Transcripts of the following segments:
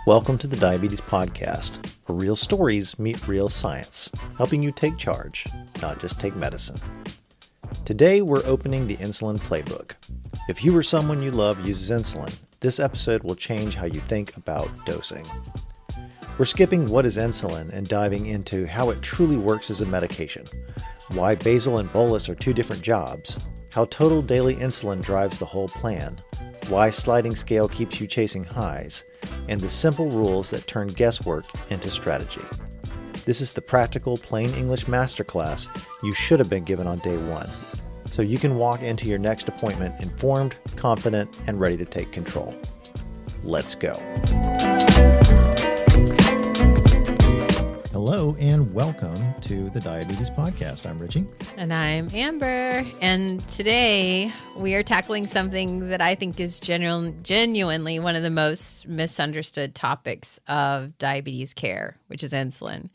Welcome to the Diabetes Podcast, where real stories meet real science, helping you take charge, not just take medicine. Today, we're opening the Insulin Playbook. If you or someone you love uses insulin, this episode will change how you think about dosing. We're skipping what is insulin and diving into how it truly works as a medication, why Basal and Bolus are two different jobs, how Total Daily Insulin drives the whole plan, why sliding scale keeps you chasing highs, and the simple rules that turn guesswork into strategy. This is the practical, plain English masterclass you should have been given on day one, so you can walk into your next appointment informed, confident, and ready to take control. Let's go. Hello and welcome to the Diabetes Podcast. I'm Richie. And I'm Amber. And today we are tackling something that I think is genuinely one of the most misunderstood topics of diabetes care, which is insulin.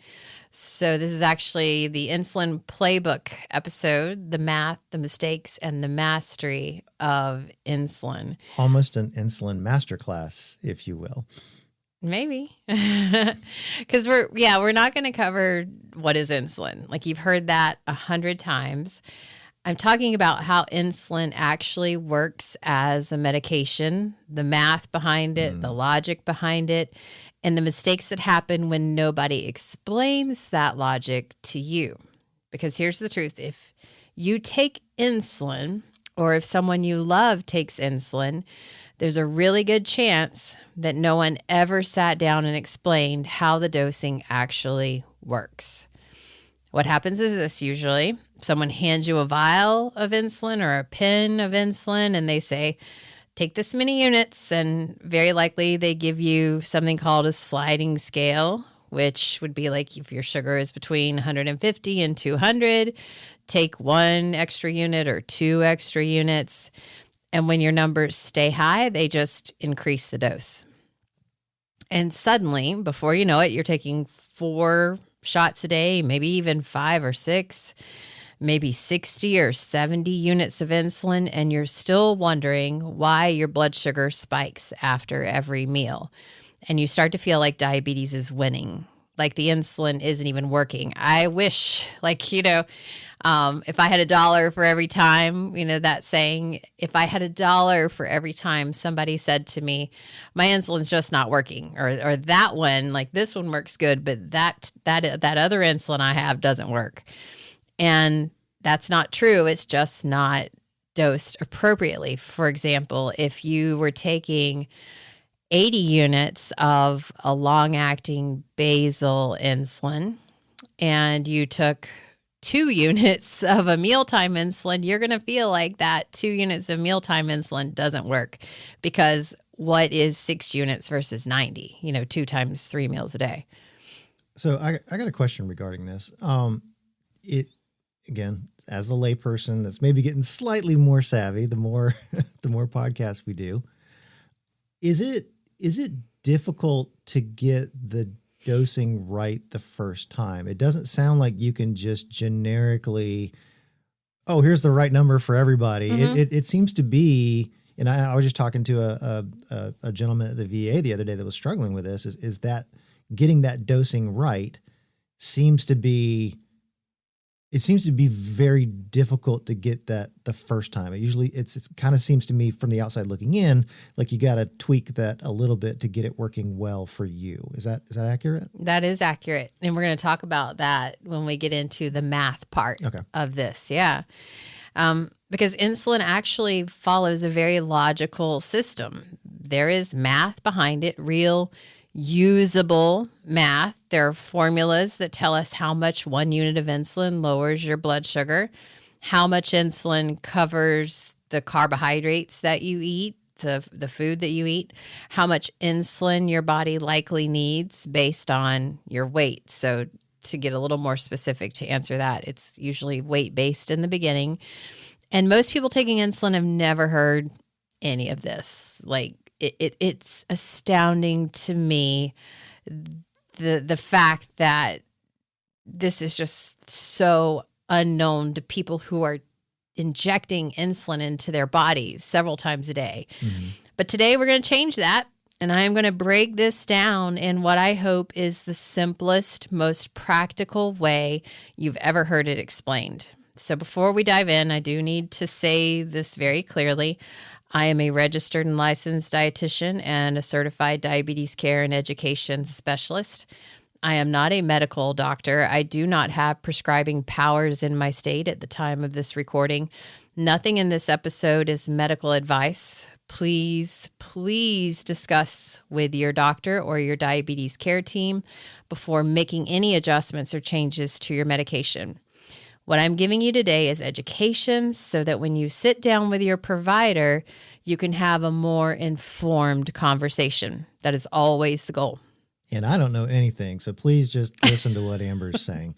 So this is actually the Insulin Playbook episode, the math, the mistakes, and the mastery of insulin. Almost an insulin masterclass, if you will. Maybe. Because we're not going to cover what is insulin. Like you've heard that 100 times. I'm talking about how insulin actually works as a medication, the math behind it, the logic behind it, and the mistakes that happen when nobody explains that logic to you. Because here's the truth. If you take insulin, or if someone you love takes insulin, there's a really good chance that no one ever sat down and explained how the dosing actually works. What happens is this usually. Someone hands you a vial of insulin or a pen of insulin and they say, take this many units, and very likely they give you something called a sliding scale, which would be like if your sugar is between 150 and 200, take 1 extra unit or 2 extra units. And when your numbers stay high, they just increase the dose. And suddenly, before you know it, you're taking 4 shots a day, maybe even 5 or 6, maybe 60 or 70 units of insulin, and you're still wondering why your blood sugar spikes after every meal. And you start to feel like diabetes is winning, like the insulin isn't even working. I wish, if I had $1 for every time, that saying, if I had $1 for every time somebody said to me, my insulin's just not working, or that one, like this one works good, but that other insulin I have doesn't work. And that's not true. It's just not dosed appropriately. For example, if you were taking 80 units of a long-acting basal insulin and you took 2 units of a mealtime insulin, you're going to feel like that 2 units of mealtime insulin doesn't work, because what is 6 units versus 90? 2 times 3 meals a day. So I got a question regarding this. Again, as the layperson that's maybe getting slightly more savvy, the more podcasts we do, is it difficult to get the dosing right the first time? It doesn't sound like you can just generically, here's the right number for everybody. Mm-hmm. It seems to be, and I was just talking to a gentleman at the VA the other day that was struggling with this, is that getting that dosing right seems to be very difficult to get that the first time. It kind of seems to me from the outside looking in, like you got to tweak that a little bit to get it working well for you. Is that accurate? That is accurate. And we're going to talk about that when we get into the math part of this. Yeah. Because insulin actually follows a very logical system. There is math behind it, real usable math. There are formulas that tell us how much 1 unit of insulin lowers your blood sugar, how much insulin covers the carbohydrates that you eat, the food that you eat, how much insulin your body likely needs based on your weight. So to get a little more specific to answer that, it's usually weight-based in the beginning. And most people taking insulin have never heard any of this. Like, it's astounding to me, the fact that this is just so unknown to people who are injecting insulin into their bodies several times a day. Mm-hmm. But today we're going to change that. And I am going to break this down in what I hope is the simplest, most practical way you've ever heard it explained. So before we dive in, I do need to say this very clearly. I am a registered and licensed dietitian and a certified diabetes care and education specialist. I am not a medical doctor. I do not have prescribing powers in my state at the time of this recording. Nothing in this episode is medical advice. Please discuss with your doctor or your diabetes care team before making any adjustments or changes to your medication. What I'm giving you today is education so that when you sit down with your provider, you can have a more informed conversation. That is always the goal. And I don't know anything, so please just listen to what Amber's saying.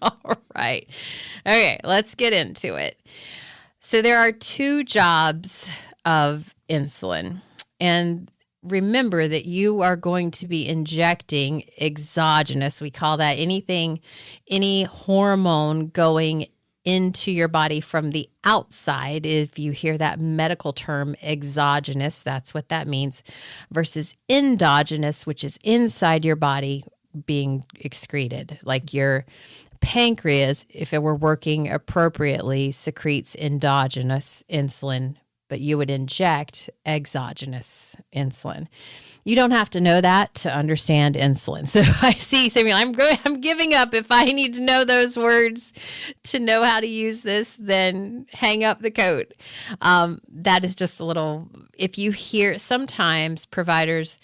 All right. Okay, let's get into it. So there are two jobs of insulin. And remember that you are going to be injecting exogenous. We call that any hormone going into your body from the outside. If you hear that medical term exogenous, that's what that means, versus endogenous, which is inside your body being excreted. Like your pancreas, if it were working appropriately, secretes endogenous insulin, but you would inject exogenous insulin. You don't have to know that to understand insulin. So I see, Samuel, I'm giving up. If I need to know those words to know how to use this, then hang up the coat. That is just a little, if you hear, sometimes providers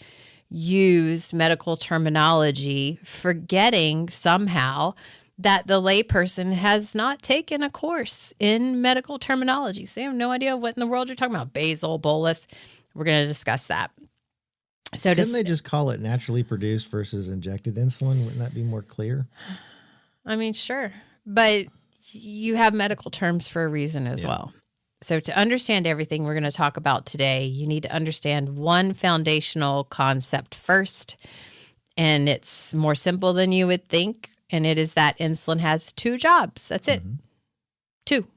use medical terminology, forgetting somehow that the layperson has not taken a course in medical terminology. So they have no idea what in the world you're talking about. Basal, bolus. We're going to discuss that. So couldn't they just call it naturally produced versus injected insulin? Wouldn't that be more clear? I mean, sure. But you have medical terms for a reason as well. So to understand everything we're going to talk about today, you need to understand one foundational concept first. And it's more simple than you would think. And it is that insulin has two jobs. That's it. Two.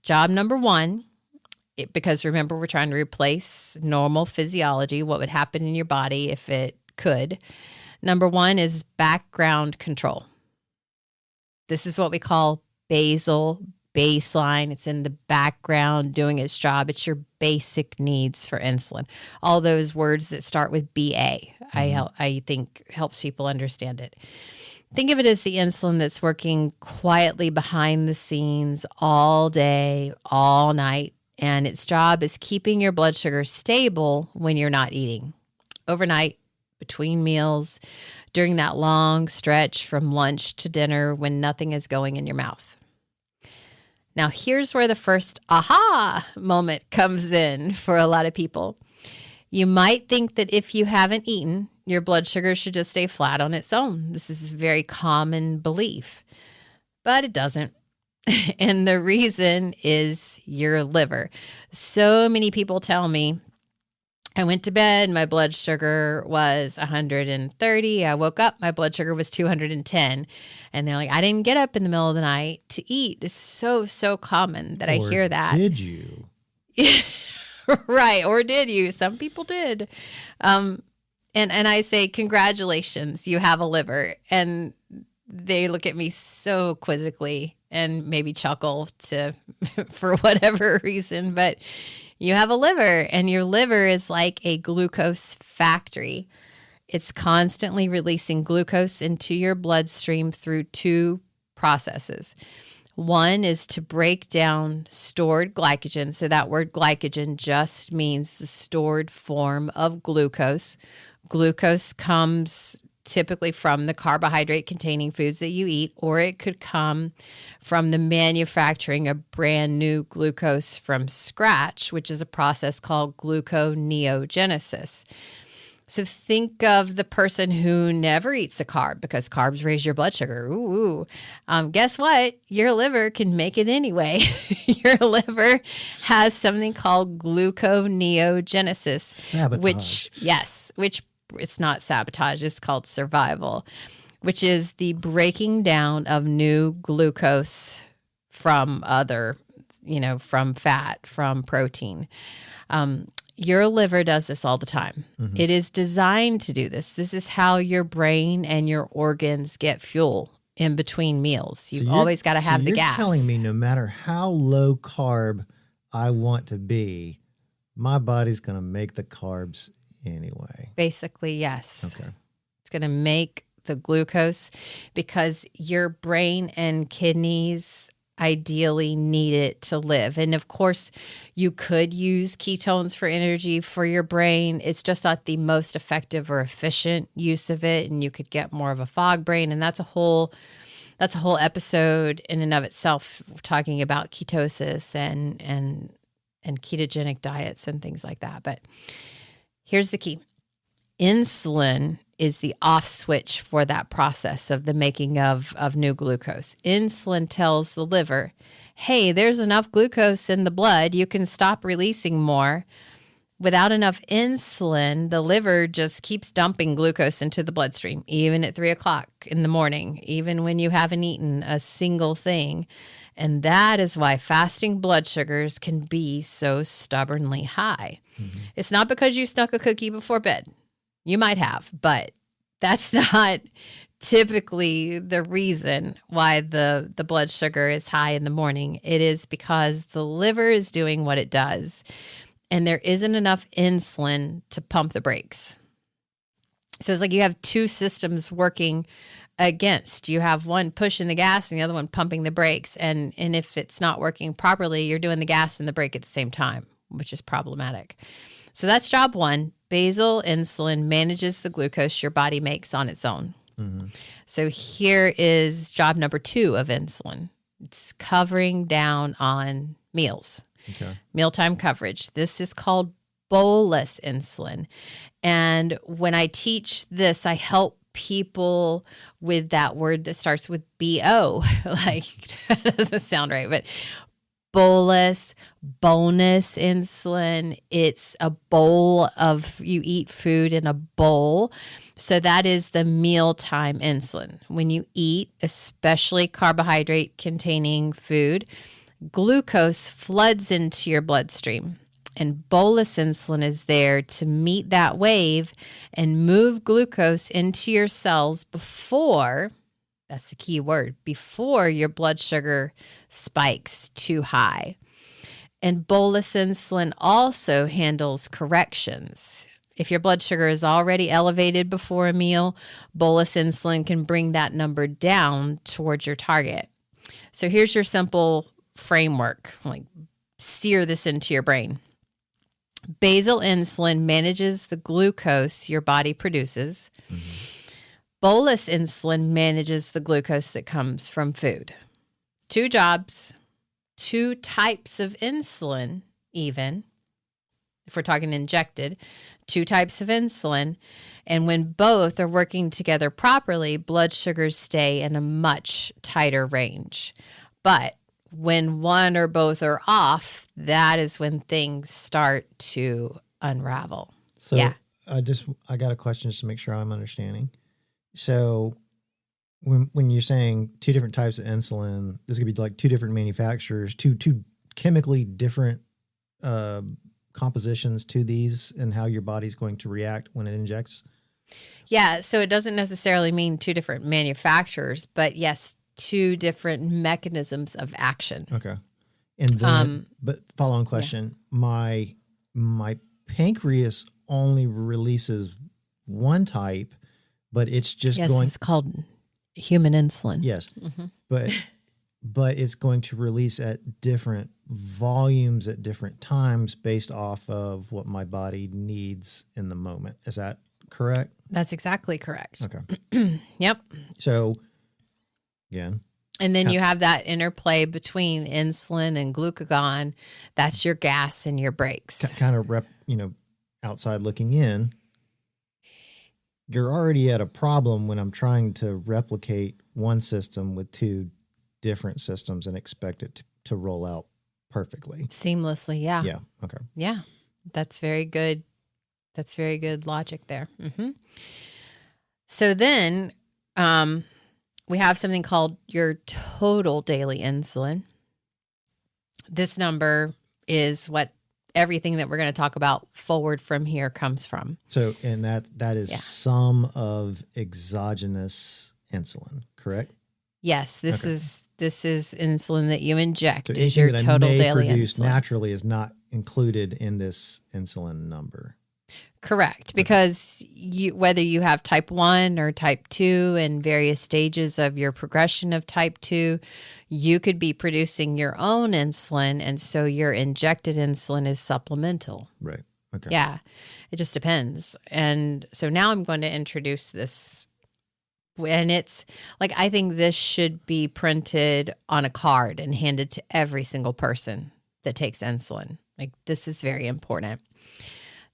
Job number one, because remember, we're trying to replace normal physiology, what would happen in your body if it could. Number one is background control. This is what we call basal, baseline. It's in the background doing its job. It's your basic needs for insulin. All those words that start with BA, I think helps people understand it. Think of it as the insulin that's working quietly behind the scenes all day, all night, and its job is keeping your blood sugar stable when you're not eating. Overnight, between meals, during that long stretch from lunch to dinner when nothing is going in your mouth. Now, here's where the first aha moment comes in for a lot of people. You might think that if you haven't eaten, your blood sugar should just stay flat on its own. This is a very common belief, but it doesn't. And the reason is your liver. So many people tell me, I went to bed, my blood sugar was 130. I woke up, my blood sugar was 210. And they're like, I didn't get up in the middle of the night to eat. It's so common that I hear that. Did you? Right. Or did you? Some people did. And I say, congratulations, you have a liver. And they look at me so quizzically and maybe chuckle for whatever reason. But you have a liver, and your liver is like a glucose factory. It's constantly releasing glucose into your bloodstream through two processes. One is to break down stored glycogen. So that word glycogen just means the stored form of glucose. Glucose comes typically from the carbohydrate-containing foods that you eat, or it could come from the manufacturing of brand new glucose from scratch, which is a process called gluconeogenesis. So think of the person who never eats a carb because carbs raise your blood sugar. Guess what? Your liver can make it anyway. Your liver has something called gluconeogenesis. Sabotage. Which it's not sabotage, it's called survival, which is the breaking down of new glucose from other, from fat, from protein. Your liver does this all the time. Mm-hmm. It is designed to do this. This is how your brain and your organs get fuel in between meals. You've always got to have the gas. You're telling me no matter how low carb I want to be, my body's going to make the carbs anyway. Basically, yes. Okay. It's going to make the glucose because your brain and kidneys ideally need it to live. And of course, you could use ketones for energy for your brain. It's just not the most effective or efficient use of it. And you could get more of a fog brain. And that's a whole episode in and of itself, talking about ketosis and ketogenic diets and things like that. But here's the key. Insulin is the off switch for that process of the making of new glucose. Insulin tells the liver, hey, there's enough glucose in the blood. You can stop releasing more. Without enough insulin, the liver just keeps dumping glucose into the bloodstream, even at 3 o'clock in the morning, even when you haven't eaten a single thing. And that is why fasting blood sugars can be so stubbornly high. Mm-hmm. It's not because you snuck a cookie before bed. You might have, but that's not typically the reason why the blood sugar is high in the morning. It is because the liver is doing what it does, and there isn't enough insulin to pump the brakes. So it's like you have two systems working against. You have one pushing the gas and the other one pumping the brakes. And if it's not working properly, you're doing the gas and the brake at the same time, which is problematic. So that's job one. Basal insulin manages the glucose your body makes on its own. Mm-hmm. So here is job number 2 of insulin. It's covering down on meals. Okay. Mealtime coverage. This is called bolus insulin. And when I teach this, I help people with that word that starts with B-O. Like, that doesn't sound right, but bolus, bonus insulin. It's a bowl of, you eat food in a bowl. So that is the mealtime insulin. When you eat, especially carbohydrate containing food, glucose floods into your bloodstream. And bolus insulin is there to meet that wave and move glucose into your cells before, that's the key word, before your blood sugar spikes too high. And bolus insulin also handles corrections. If your blood sugar is already elevated before a meal, bolus insulin can bring that number down towards your target. So here's your simple framework, like sear this into your brain. Basal insulin manages the glucose your body produces. Mm-hmm. Bolus insulin manages the glucose that comes from food. 2 jobs, 2 types of insulin, even if we're talking injected, 2 types of insulin. And when both are working together properly, blood sugars stay in a much tighter range. But when one or both are off, that is when things start to unravel. So yeah. I got a question just to make sure I'm understanding. So when you're saying 2 different types of insulin, this could be like 2 different manufacturers, two chemically different compositions to these, and how your body's going to react when it injects? Yeah, so it doesn't necessarily mean 2 different manufacturers, but yes, 2 different mechanisms of action. Okay. And then, but follow-on question, yeah. My pancreas only releases one type, but it's just going. Yes, it's called human insulin. Yes, mm-hmm. but it's going to release at different volumes at different times based off of what my body needs in the moment. Is that correct? That's exactly correct. Okay. Yep. So, again. And then you have that interplay between insulin and glucagon. That's your gas and your brakes. Kind of outside looking in, you're already at a problem when I'm trying to replicate one system with 2 different systems and expect it to roll out perfectly. Seamlessly, yeah. Yeah, okay. Yeah, that's very good. That's very good logic there. Mm-hmm. So then we have something called your total daily insulin. This number is what everything that we're going to talk about forward from here comes from. So, and that is some of exogenous insulin, correct? Yes, this is insulin that you inject So as your that total I may daily produce insulin. naturally is not included in this insulin number. Correct, because whether you have type 1 or type 2 and various stages of your progression of type 2, you could be producing your own insulin, and so your injected insulin is supplemental. Right. Okay. Yeah, it just depends. And so now I'm going to introduce this, and it's like, I think this should be printed on a card and handed to every single person that takes insulin. Like, this is very important.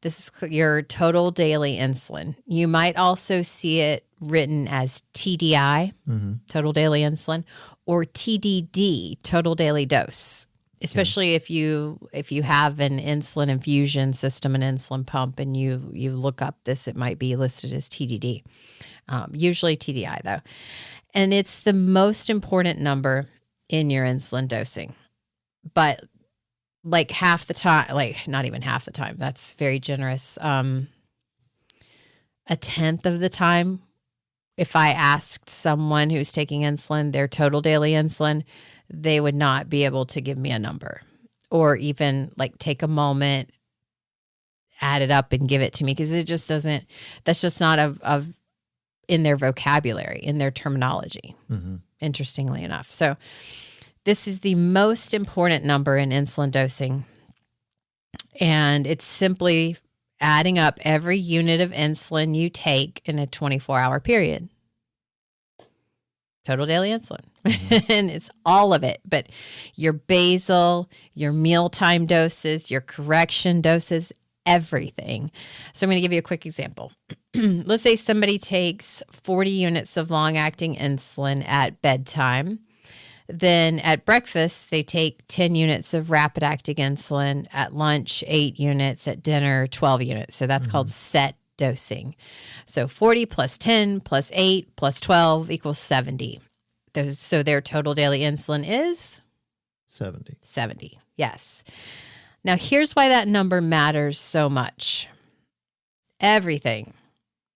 This is your total daily insulin. You might also see it written as TDI, total daily insulin, or TDD, total daily dose. Especially if you have an insulin infusion system, an insulin pump, and you look up this, it might be listed as TDD. Usually TDI though. And it's the most important number in your insulin dosing. But like half the time, like not even half the time, that's very generous. A tenth of the time, if I asked someone who's taking insulin, their total daily insulin, they would not be able to give me a number or even like take a moment, add it up and give it to me. Cause it just doesn't, that's just not of in their vocabulary, in their terminology, interestingly enough. So this is the most important number in insulin dosing. And it's simply adding up every unit of insulin you take in a 24-hour period. Total daily insulin. And it's all of it. But your basal, your mealtime doses, your correction doses, everything. So I'm going to give you a quick example. Let's say somebody takes 40 units of long-acting insulin at bedtime. Then at breakfast, they take 10 units of rapid-acting insulin. At lunch, 8 units. At dinner, 12 units. So that's called set dosing. So 40 plus 10 plus 8 plus 12 equals 70. So their total daily insulin is? 70. 70, yes. Now, here's why that number matters so much. Everything,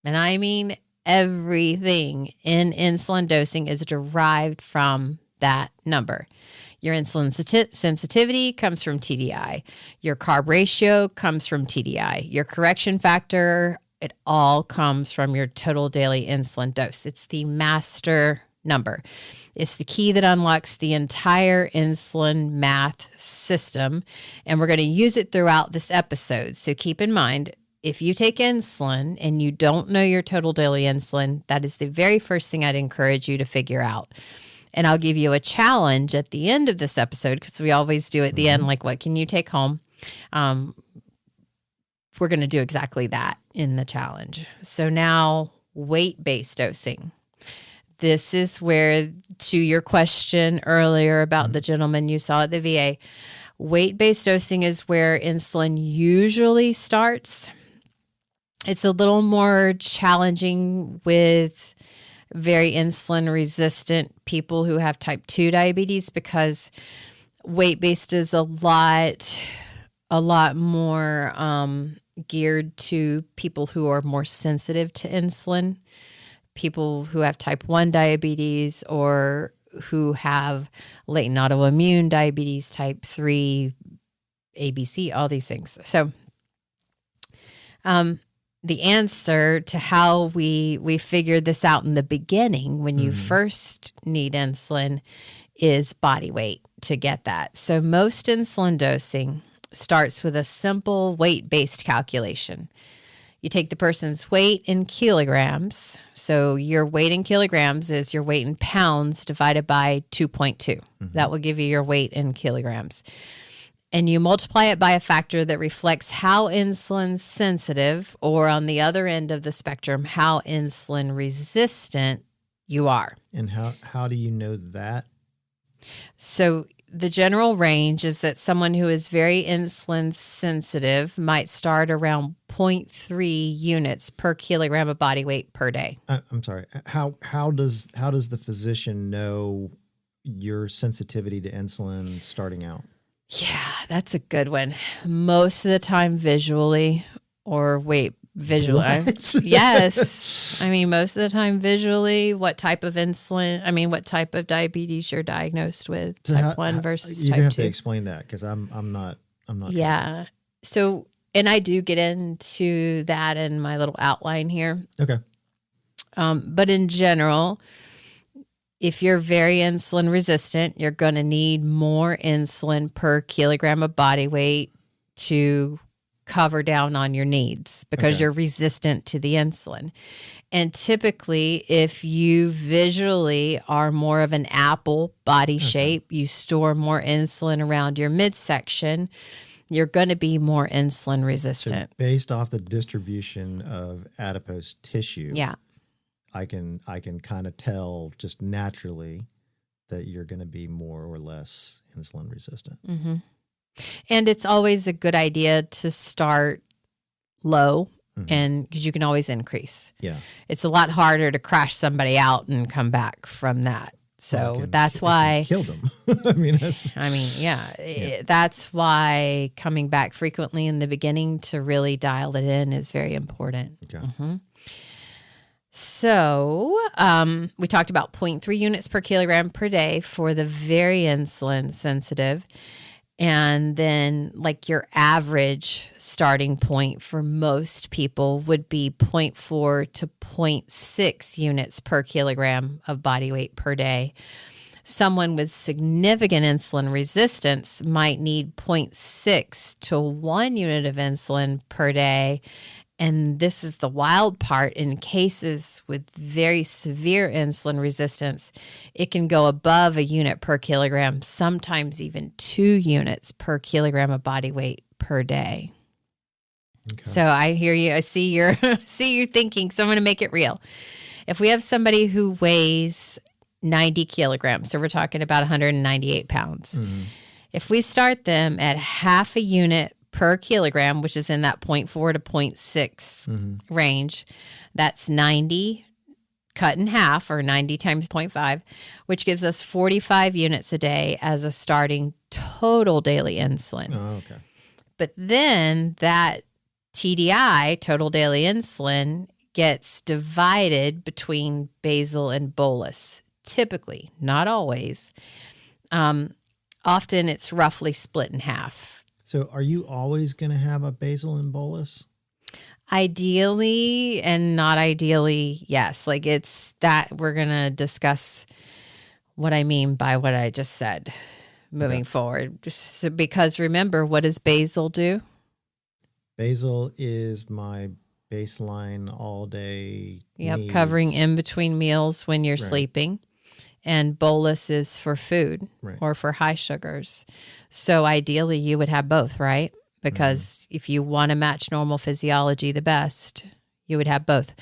and I mean everything in insulin dosing is derived from that number. Your insulin sensitivity comes from TDI. Your carb ratio comes from TDI. Your correction factor, it all comes from your total daily insulin dose. It's the master number. It's the key that unlocks the entire insulin math system, and we're going to use it throughout this episode. So keep in mind, if you take insulin and you don't know your total daily insulin, that is the very first thing I'd encourage you to figure out. And I'll give you a challenge at the end of this episode, because we always do at the end, like, what can you take home? We're going to do exactly that in the challenge. So now, weight-based dosing. This is where, to your question earlier about the gentleman you saw at the VA, weight-based dosing is where insulin usually starts. It's a little more challenging with very insulin resistant people who have type 2 diabetes, because weight-based is a lot more geared to people who are more sensitive to insulin, people who have type 1 diabetes or who have latent autoimmune diabetes, type 3, ABC, all these things. So the answer to how we figured this out in the beginning, when you first need insulin, is body weight to get that. So most insulin dosing starts with a simple weight-based calculation. You take the person's weight in kilograms. So your weight in kilograms is your weight in pounds divided by 2.2. That will give you your weight in kilograms. And you multiply it by a factor that reflects how insulin sensitive, or on the other end of the spectrum, how insulin resistant you are. And how do you know that? So the general range is that someone who is very insulin sensitive might start around 0.3 units per kilogram of body weight per day. I'm sorry. How does the physician know your sensitivity to insulin starting out? Yeah, that's a good one. Most of the time visually, or visually. Yes. I mean, most of the time visually, what type of diabetes you're diagnosed with, type 1 versus type 2. You have to explain that because I'm not. Yeah. Sure. So, and I do get into that in my little outline here. Okay. But in general, if you're very insulin resistant, you're going to need more insulin per kilogram of body weight to cover down on your needs because you're resistant to the insulin. And typically, if you visually are more of an apple body shape, you store more insulin around your midsection, you're going to be more insulin resistant. So based off the distribution of adipose tissue, I can kind of tell just naturally that you're going to be more or less insulin resistant. Mm-hmm. And it's always a good idea to start low, and because you can always increase. Yeah, it's a lot harder to crash somebody out and come back from that. So that's why kill them. That's why coming back frequently in the beginning to really dial it in is very important. Okay. So we talked about 0.3 units per kilogram per day for the very insulin sensitive. And then like your average starting point for most people would be 0.4 to 0.6 units per kilogram of body weight per day. Someone with significant insulin resistance might need 0.6 to 1 unit of insulin per day. And this is the wild part. In cases with very severe insulin resistance, it can go above a unit per kilogram, sometimes even 2 units per kilogram of body weight per day. Okay. So I hear you. I see you thinking, so I'm going to make it real. If we have somebody who weighs 90 kilograms, so we're talking about 198 pounds. If we start them at half a unit per kilogram, which is in that 0.4 to 0.6 range, that's 90 cut in half, or 90 times 0.5, which gives us 45 units a day as a starting total daily insulin. Oh, okay. But then that TDI, total daily insulin, gets divided between basal and bolus. Typically, not always. Often it's roughly split in half. So are you always going to have a basal and bolus? Ideally and not ideally, yes. Like it's that we're going to discuss what I mean by what I just said moving forward. Just because remember, what does basal do? Basal is my baseline all day needs. Covering in between meals when you're sleeping. And bolus is for food or for high sugars. So ideally you would have both, right? Because if you want to match normal physiology the best, you would have both.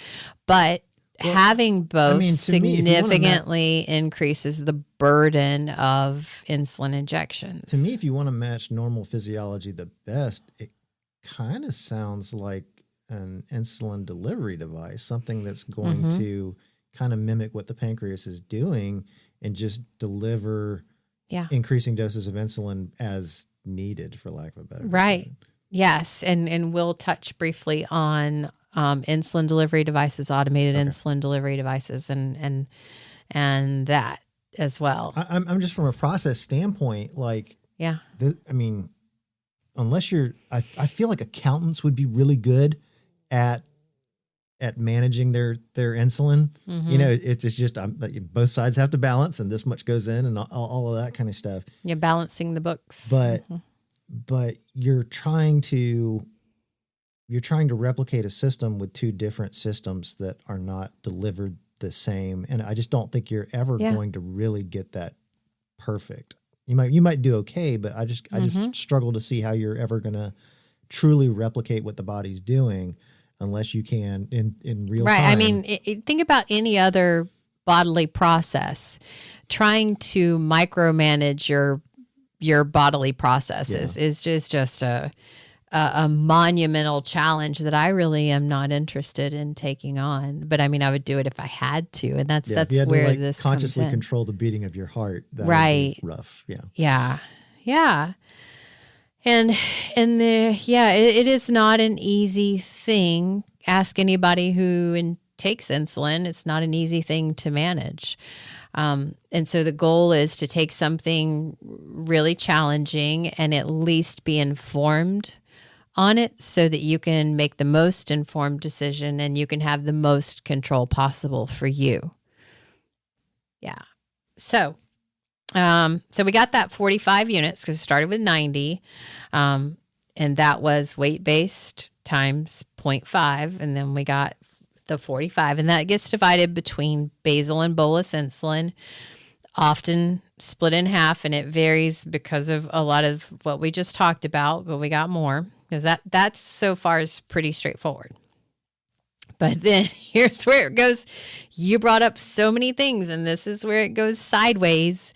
But having both significantly increases the burden of insulin injections. To me, if you want to match normal physiology the best, it kind of sounds like an insulin delivery device, something that's going to kind of mimic what the pancreas is doing and just deliver increasing doses of insulin as needed, for lack of a better word. Yes. And we'll touch briefly on insulin delivery devices, automated insulin delivery devices, and that as well. I'm just from a process standpoint, unless I feel like accountants would be really good at managing their insulin. It's just both sides have to balance, and this much goes in, and all of that kind of stuff. You're balancing the books, but you're trying to replicate a system with two different systems that are not delivered the same, and I just don't think you're ever going to really get that perfect. You might do okay, but I just struggle to see how you're ever going to truly replicate what the body's doing unless you can in real time. Right. I mean, think about any other bodily process. Trying to micromanage your bodily processes is just a monumental challenge that I really am not interested in taking on. But I mean, I would do it if I had to, and that's if you had where to, this consciously comes in. control the beating of your heart. That would be rough. Yeah. Yeah. And it is not an easy thing. Ask anybody who takes insulin. It's not an easy thing to manage. And so the goal is to take something really challenging and at least be informed on it so that you can make the most informed decision and you can have the most control possible for you. Yeah. So we got that 45 units because we started with 90. And that was weight-based times 0.5. And then we got the 45. And that gets divided between basal and bolus insulin, often split in half. And it varies because of a lot of what we just talked about, but we got more because that's so far is pretty straightforward. But then here's where it goes. You brought up so many things, and this is where it goes sideways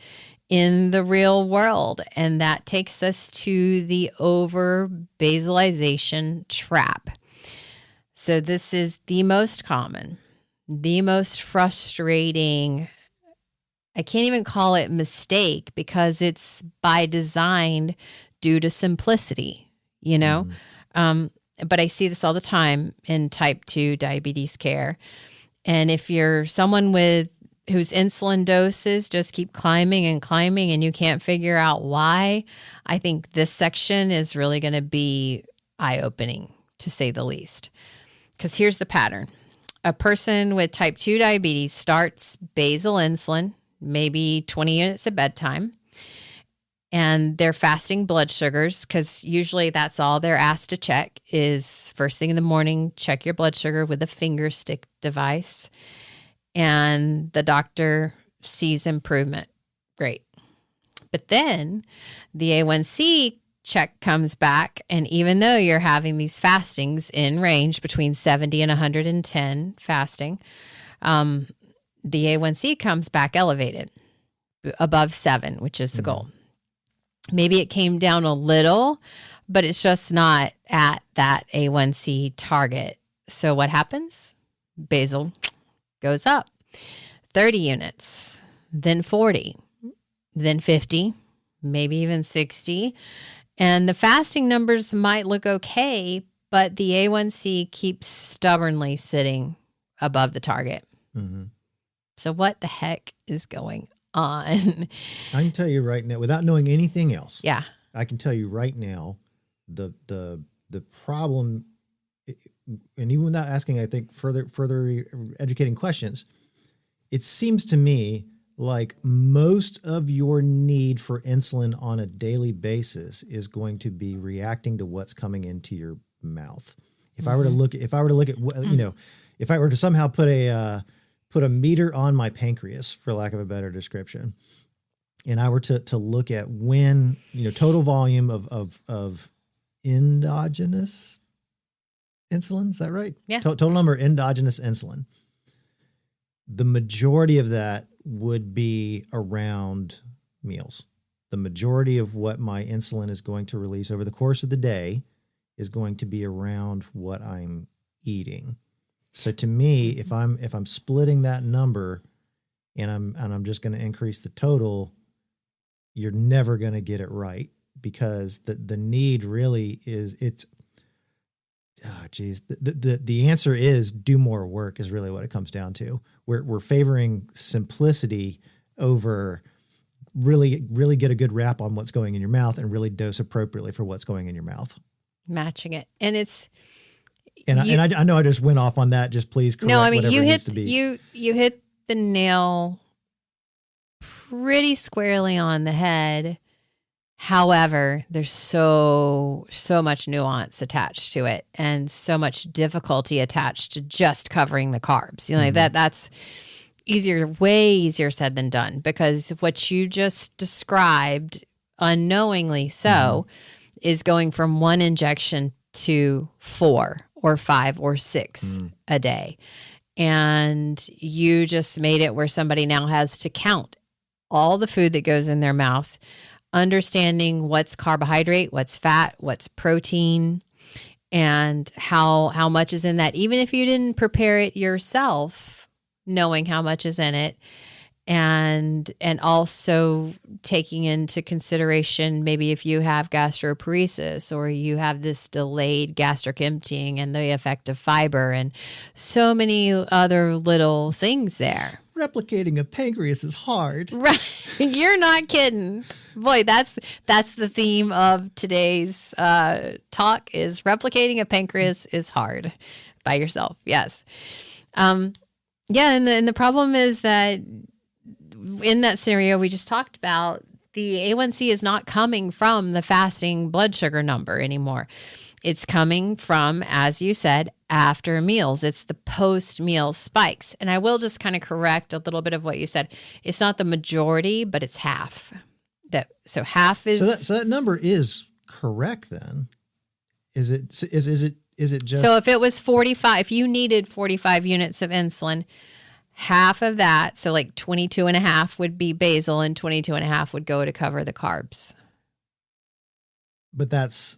in the real world. And that takes us to the over-basalization trap. So this is the most common, the most frustrating. I can't even call it mistake because it's by design due to simplicity, But I see this all the time in type 2 diabetes care. And if you're someone whose insulin doses just keep climbing and climbing and you can't figure out why, I think this section is really going to be eye-opening, to say the least. Because here's the pattern. A person with type 2 diabetes starts basal insulin, maybe 20 units at bedtime, and they're fasting blood sugars because usually that's all they're asked to check is first thing in the morning, check your blood sugar with a finger stick device. And the doctor sees improvement. Great. But then the A1C check comes back. And even though you're having these fastings in range between 70 and 110 fasting, the A1C comes back elevated above 7, which is the goal. Maybe it came down a little, but it's just not at that A1C target. So what happens? Basal goes up 30 units, then 40, then 50, maybe even 60. And the fasting numbers might look okay, but the A1C keeps stubbornly sitting above the target. Mm-hmm. So what the heck is going on? I can tell you right now, without knowing anything else. Yeah. I can tell you right now, the problem, and even without asking, I think further educating questions, it seems to me like most of your need for insulin on a daily basis is going to be reacting to what's coming into your mouth. If I were to look at, if I were to somehow put a meter on my pancreas, for lack of a better description, and I were to look at when, total volume of endogenous insulin, is that right? Yeah. Total number of endogenous insulin. The majority of that would be around meals. The majority of what my insulin is going to release over the course of the day is going to be around what I'm eating. So to me, if I'm splitting that number and I'm just going to increase the total, you're never going to get it right, because the need really is the answer is do more work is really what it comes down to. We're favoring simplicity over really get a good wrap on what's going in your mouth and really dose appropriately for what's going in your mouth. Matching it. And it's, I know I just went off on that. Just please correct whatever it needs to be. You hit the nail pretty squarely on the head. However, there's so much nuance attached to it and so much difficulty attached to just covering the carbs. That's way easier said than done, because what you just described, unknowingly so, is going from one injection to 4 or 5 or 6 a day. And you just made it where somebody now has to count all the food that goes in their mouth, understanding what's carbohydrate, what's fat, what's protein, and how much is in that, even if you didn't prepare it yourself, knowing how much is in it. and also taking into consideration maybe if you have gastroparesis or you have this delayed gastric emptying and the effect of fiber and so many other little things there. Replicating a pancreas is hard. Right. You're not kidding. Boy, that's the theme of today's talk is replicating a pancreas is hard by yourself. Yes. Yeah. And the problem is that in that scenario we just talked about, the A1C is not coming from the fasting blood sugar number anymore. It's coming from, as you said, after meals. It's the post-meal spikes. And I will just kind of correct a little bit of what you said. It's not the majority, but it's half. So half is... So that number is correct then. Is it just... So if it was 45, if you needed 45 units of insulin, half of that, so like 22 and a half would be basal and 22 and a half would go to cover the carbs. But that's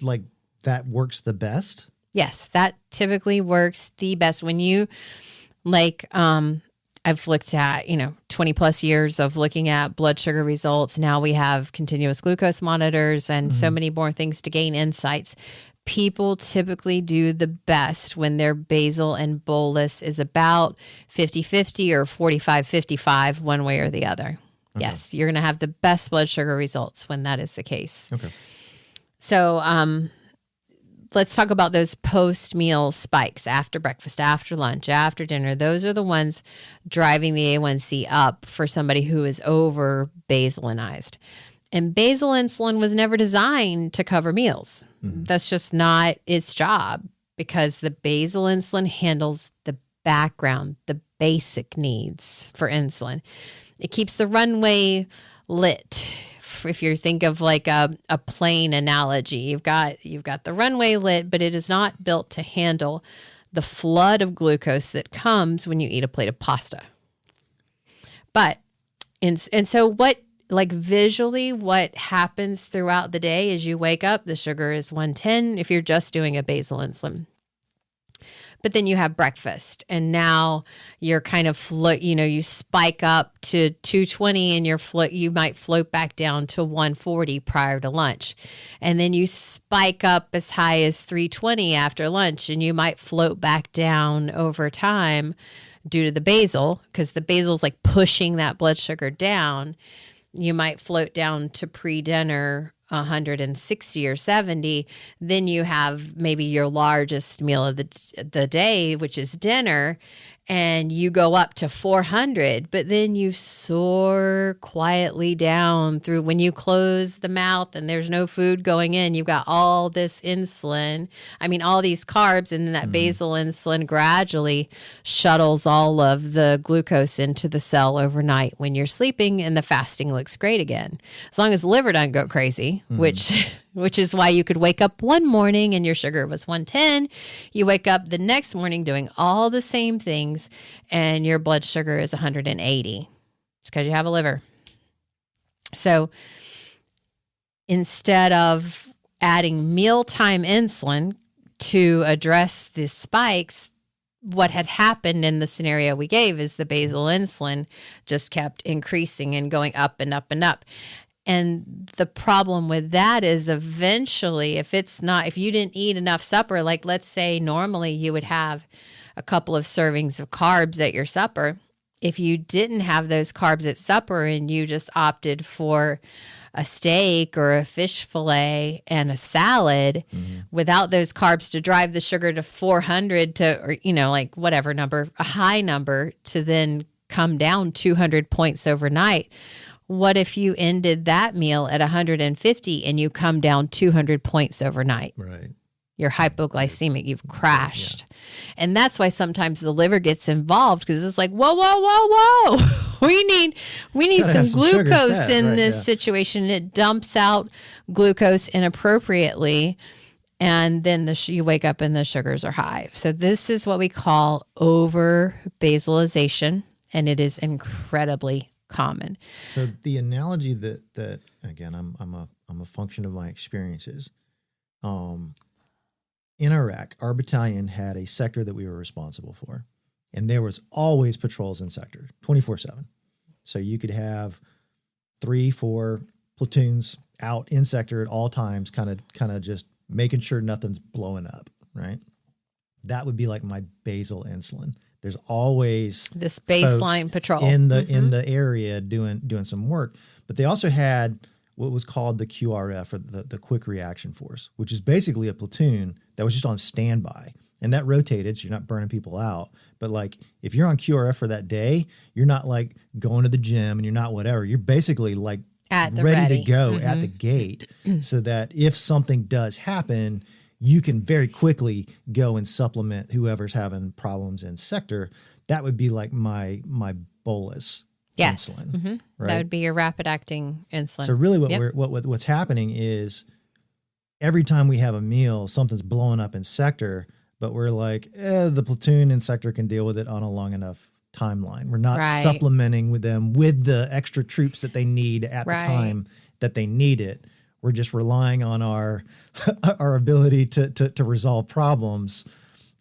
like, that works the best? Yes, that typically works the best. When you, like, I've looked at, 20 plus years of looking at blood sugar results. Now we have continuous glucose monitors and so many more things to gain insights. People typically do the best when their basal and bolus is about 50-50 or 45-55, one way or the other. Okay. Yes, you're going to have the best blood sugar results when that is the case. Okay. So, let's talk about those post-meal spikes after breakfast, after lunch, after dinner. Those are the ones driving the A1C up for somebody who is over-basalinized. And basal insulin was never designed to cover meals. Mm-hmm. That's just not its job, because the basal insulin handles the background, the basic needs for insulin. It keeps the runway lit. If you think of like a plane analogy, you've got the runway lit, but it is not built to handle the flood of glucose that comes when you eat a plate of pasta. But and so what, like visually, what happens throughout the day is you wake up, the sugar is 110 if you're just doing a basal insulin. But then you have breakfast, and now you're kind of you spike up to 220, and you might float back down to 140 prior to lunch. And then you spike up as high as 320 after lunch, and you might float back down over time due to the basal, because the basal is like pushing that blood sugar down. You might float down to pre-dinner 160 or 70. Then you have maybe your largest meal of the day, which is dinner, and you go up to 400, but then you soar quietly down through when you close the mouth and there's no food going in. You've got all this insulin, all these carbs, and then that basal insulin gradually shuttles all of the glucose into the cell overnight when you're sleeping, and the fasting looks great again. As long as the liver doesn't go crazy, which is why you could wake up one morning and your sugar was 110. You wake up the next morning doing all the same things and your blood sugar is 180. It's because you have a liver. So instead of adding mealtime insulin to address the spikes, what had happened in the scenario we gave is the basal insulin just kept increasing and going up and up and up. And the problem with that is eventually, if you didn't eat enough supper, like let's say normally you would have a couple of servings of carbs at your supper. If you didn't have those carbs at supper and you just opted for a steak or a fish fillet and a salad without those carbs to drive the sugar to 400 or like whatever number, a high number, to then come down 200 points overnight. What if you ended that meal at 150 and you come down 200 points overnight? Right. You're hypoglycemic. You've crashed. Yeah. And that's why sometimes the liver gets involved, because it's like, whoa. We need some glucose in this situation. It dumps out glucose inappropriately. And then you wake up and the sugars are high. So this is what we call over-basalization, and it is incredibly common. So the analogy that again, I'm a function of my experiences. In Iraq, our battalion had a sector that we were responsible for, and there was always patrols in sector 24/7. So you could have 3-4 platoons out in sector at all times, kind of just making sure nothing's blowing up, right? That would be like my basal insulin. There's always this baseline patrol in the area doing some work. But they also had what was called the QRF, or the quick reaction force, which is basically a platoon that was just on standby. And that rotated, so you're not burning people out. But like if you're on QRF for that day, you're not like going to the gym and you're not whatever. You're basically like ready to go at the gate, so that if something does happen, you can very quickly go and supplement whoever's having problems in sector. That would be like my bolus insulin. Right? That would be your rapid acting insulin. So really what's happening is every time we have a meal, something's blowing up in sector, but we're like, the platoon in sector can deal with it on a long enough timeline. We're not supplementing with them with the extra troops that they need at the time that they need it. We're just relying on our ability to resolve problems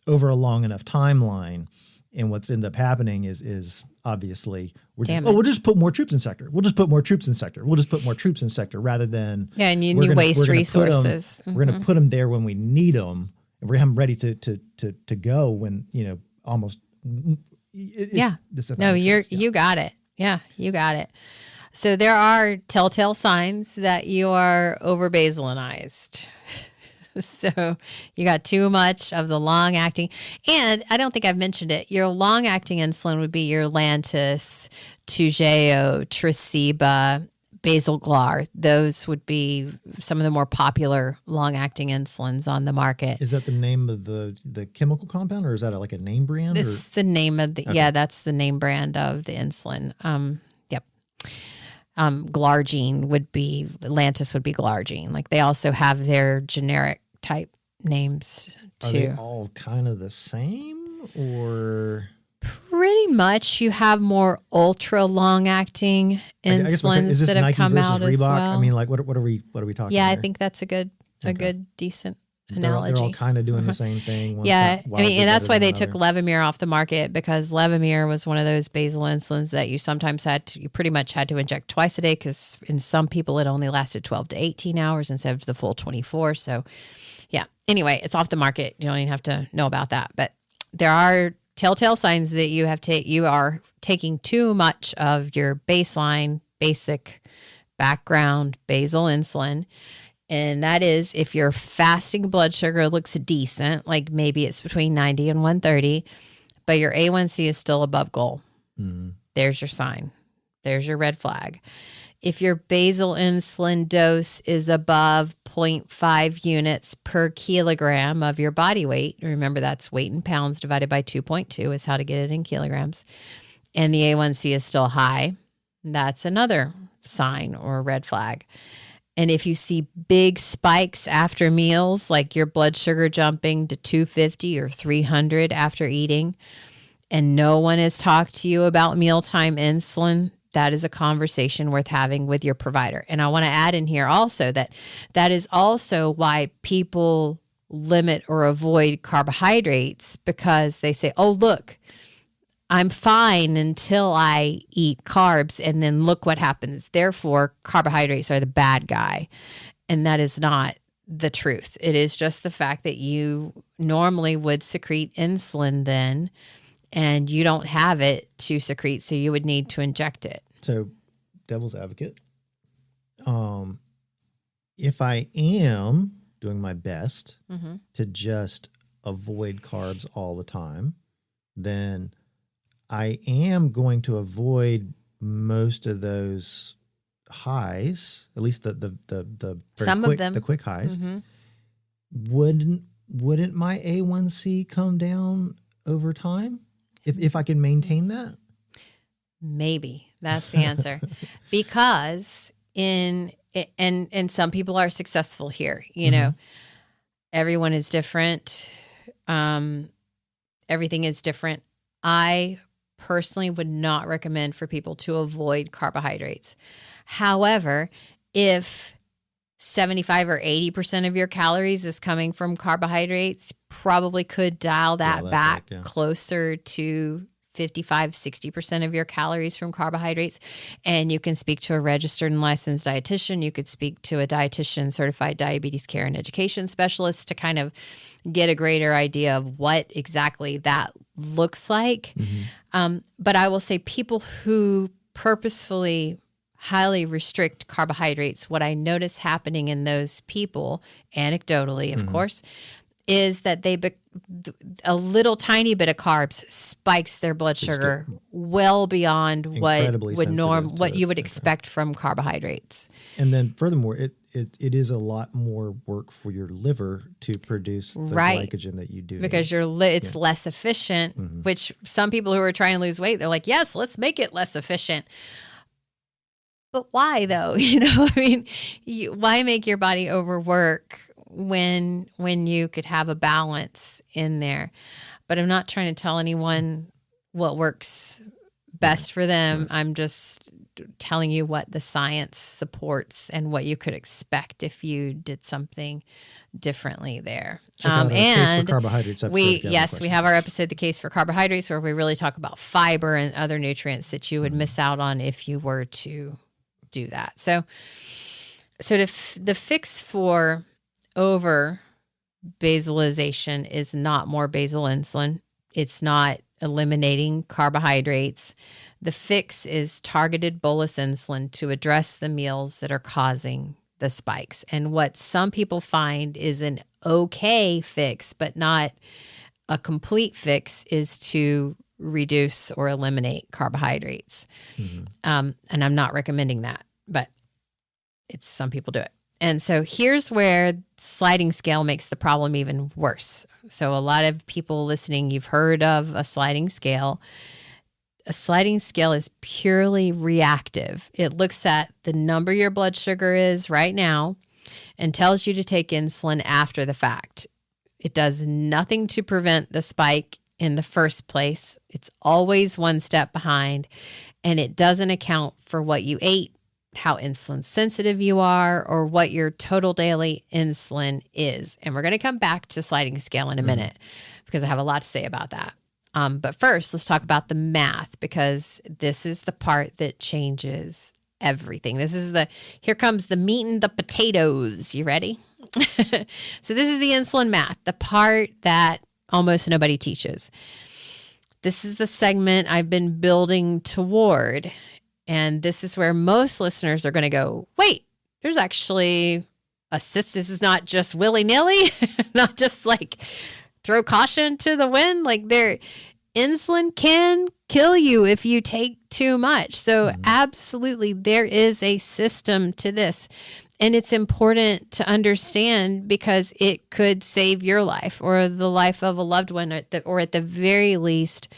over a long enough timeline. And what's ended up happening is obviously we'll just put more troops in sector. We'll just put more troops in sector. We'll just put more troops in sector rather than and you waste resources. We're going to put them there when we need them. And we're going to have them ready to go when almost. You got it. Yeah, you got it. So there are telltale signs that you are over-basalinized. So you got too much of the long-acting. And I don't think I've mentioned it. Your long-acting insulin would be your Lantus, Toujeo, Tresiba, Basal-Glar. Those would be some of the more popular long-acting insulins on the market. Is that the name of the chemical compound, or is that like a name brand? This is the name of the that's the name brand of the insulin. Glargine would be, Lantus would be Glargine. Like they also have their generic type names too. Are they all kind of the same, or? Pretty much. You have more ultra long acting insulins that have Nike come out Reebok? as well. I mean, like what are we talking? Yeah, here? I think that's a good decent analogy. They're all kind of doing the same thing. And that's why they took Levemir off the market, because Levemir was one of those basal insulins that you sometimes you pretty much had to inject twice a day, because in some people it only lasted 12 to 18 hours instead of the full 24. So anyway, it's off the market. You don't even have to know about that. But there are telltale signs that you are taking too much of your baseline, basic background basal insulin. And that is if your fasting blood sugar looks decent, like maybe it's between 90 and 130, but your A1C is still above goal. There's your sign. There's your red flag. If your basal insulin dose is above 0.5 units per kilogram of your body weight, remember that's weight in pounds divided by 2.2 is how to get it in kilograms, and the A1C is still high, that's another sign or red flag. And if you see big spikes after meals, like your blood sugar jumping to 250 or 300 after eating, and no one has talked to you about mealtime insulin, that is a conversation worth having with your provider. And I want to add in here also that is also why people limit or avoid carbohydrates, because they say, oh, look, I'm fine until I eat carbs, and then look what happens. Therefore, carbohydrates are the bad guy. And that is not the truth. It is just the fact that you normally would secrete insulin then, and you don't have it to secrete, so you would need to inject it. So, devil's advocate, if I am doing my best to just avoid carbs all the time, then I am going to avoid most of those highs, at least the some quick, of them, the quick highs. Wouldn't my A1C come down over time if I can maintain that? Maybe that's the answer, because and some people are successful here. You know, everyone is different. Everything is different. I personally would not recommend for people to avoid carbohydrates. However, if 75 or 80% of your calories is coming from carbohydrates, probably could dial that back closer to 55, 60% of your calories from carbohydrates. And you can speak to a registered and licensed dietitian. You could speak to a dietitian, certified diabetes care and education specialist to kind of get a greater idea of what exactly that looks like. But I will say people who purposefully highly restrict carbohydrates, what I notice happening in those people, anecdotally, of course, is that a little tiny bit of carbs spikes their blood sugar well beyond what you would expect from carbohydrates. And then furthermore, it is a lot more work for your liver to produce the glycogen that you do because it's less efficient. Which some people who are trying to lose weight, they're like, yes, let's make it less efficient. But why though? Why make your body overwork when you could have a balance in there? But I'm not trying to tell anyone what works best for them. I'm just telling you what the science supports and what you could expect if you did something differently there. And Case for Carbohydrates episode, we have our episode, The Case for Carbohydrates, where we really talk about fiber and other nutrients that you would miss out on if you were to do that. So the fix for over-basalization is not more basal insulin. It's not eliminating carbohydrates. The fix is targeted bolus insulin to address the meals that are causing the spikes. And what some people find is an okay fix, but not a complete fix, is to reduce or eliminate carbohydrates. And I'm not recommending that, but some people do it. And so here's where sliding scale makes the problem even worse. So a lot of people listening, you've heard of a sliding scale. A sliding scale is purely reactive. It looks at the number your blood sugar is right now and tells you to take insulin after the fact. It does nothing to prevent the spike in the first place. It's always one step behind, and it doesn't account for what you ate, how insulin sensitive you are, or what your total daily insulin is. And we're going to come back to sliding scale in a minute because I have a lot to say about that. But first, let's talk about the math, because this is the part that changes everything. Here comes the meat and the potatoes. You ready? So this is the insulin math, the part that almost nobody teaches. This is the segment I've been building toward. And this is where most listeners are going to go, wait, there's actually a system. This is not just willy-nilly, not just like throw caution to the wind. Like insulin can kill you if you take too much. So absolutely, there is a system to this. And it's important to understand because it could save your life or the life of a loved one, or at the very least,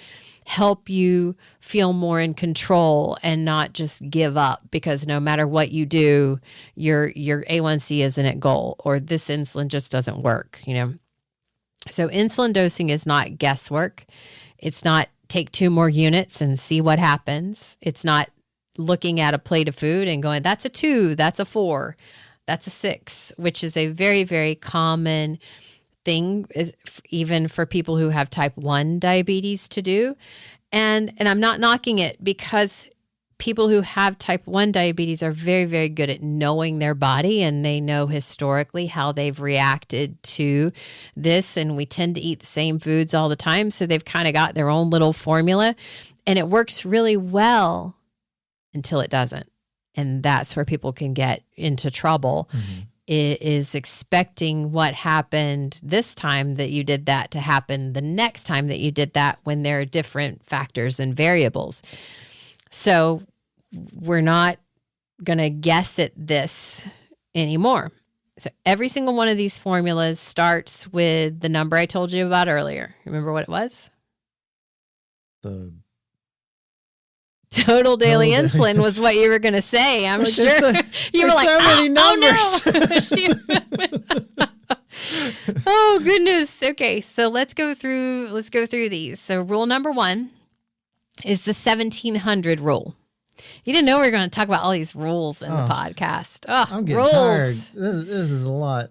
help you feel more in control and not just give up, because no matter what you do, your A1C isn't at goal, or this insulin just doesn't work, So insulin dosing is not guesswork. It's not take 2 more units and see what happens. It's not looking at a plate of food and going, that's a 2, that's a 4, that's a 6, which is a very, very common thing, even for people who have type 1 diabetes to do. And I'm not knocking it, because people who have type 1 diabetes are very, very good at knowing their body, and they know historically how they've reacted to this. And we tend to eat the same foods all the time. So they've kind of got their own little formula, and it works really well until it doesn't. And that's where people can get into trouble. It is expecting what happened this time that you did that to happen the next time that you did that, when there are different factors and variables. So we're not going to guess at this anymore. So every single one of these formulas starts with the number I told you about earlier. Remember what it was? The Total daily insulin was what you were going to say. I'm sure you were like, so many numbers. Oh goodness. Okay. So let's go through these. So rule number 1 is the 1700 rule. You didn't know we were going to talk about all these rules in the podcast. Oh, I'm getting rules. tired. This is a lot.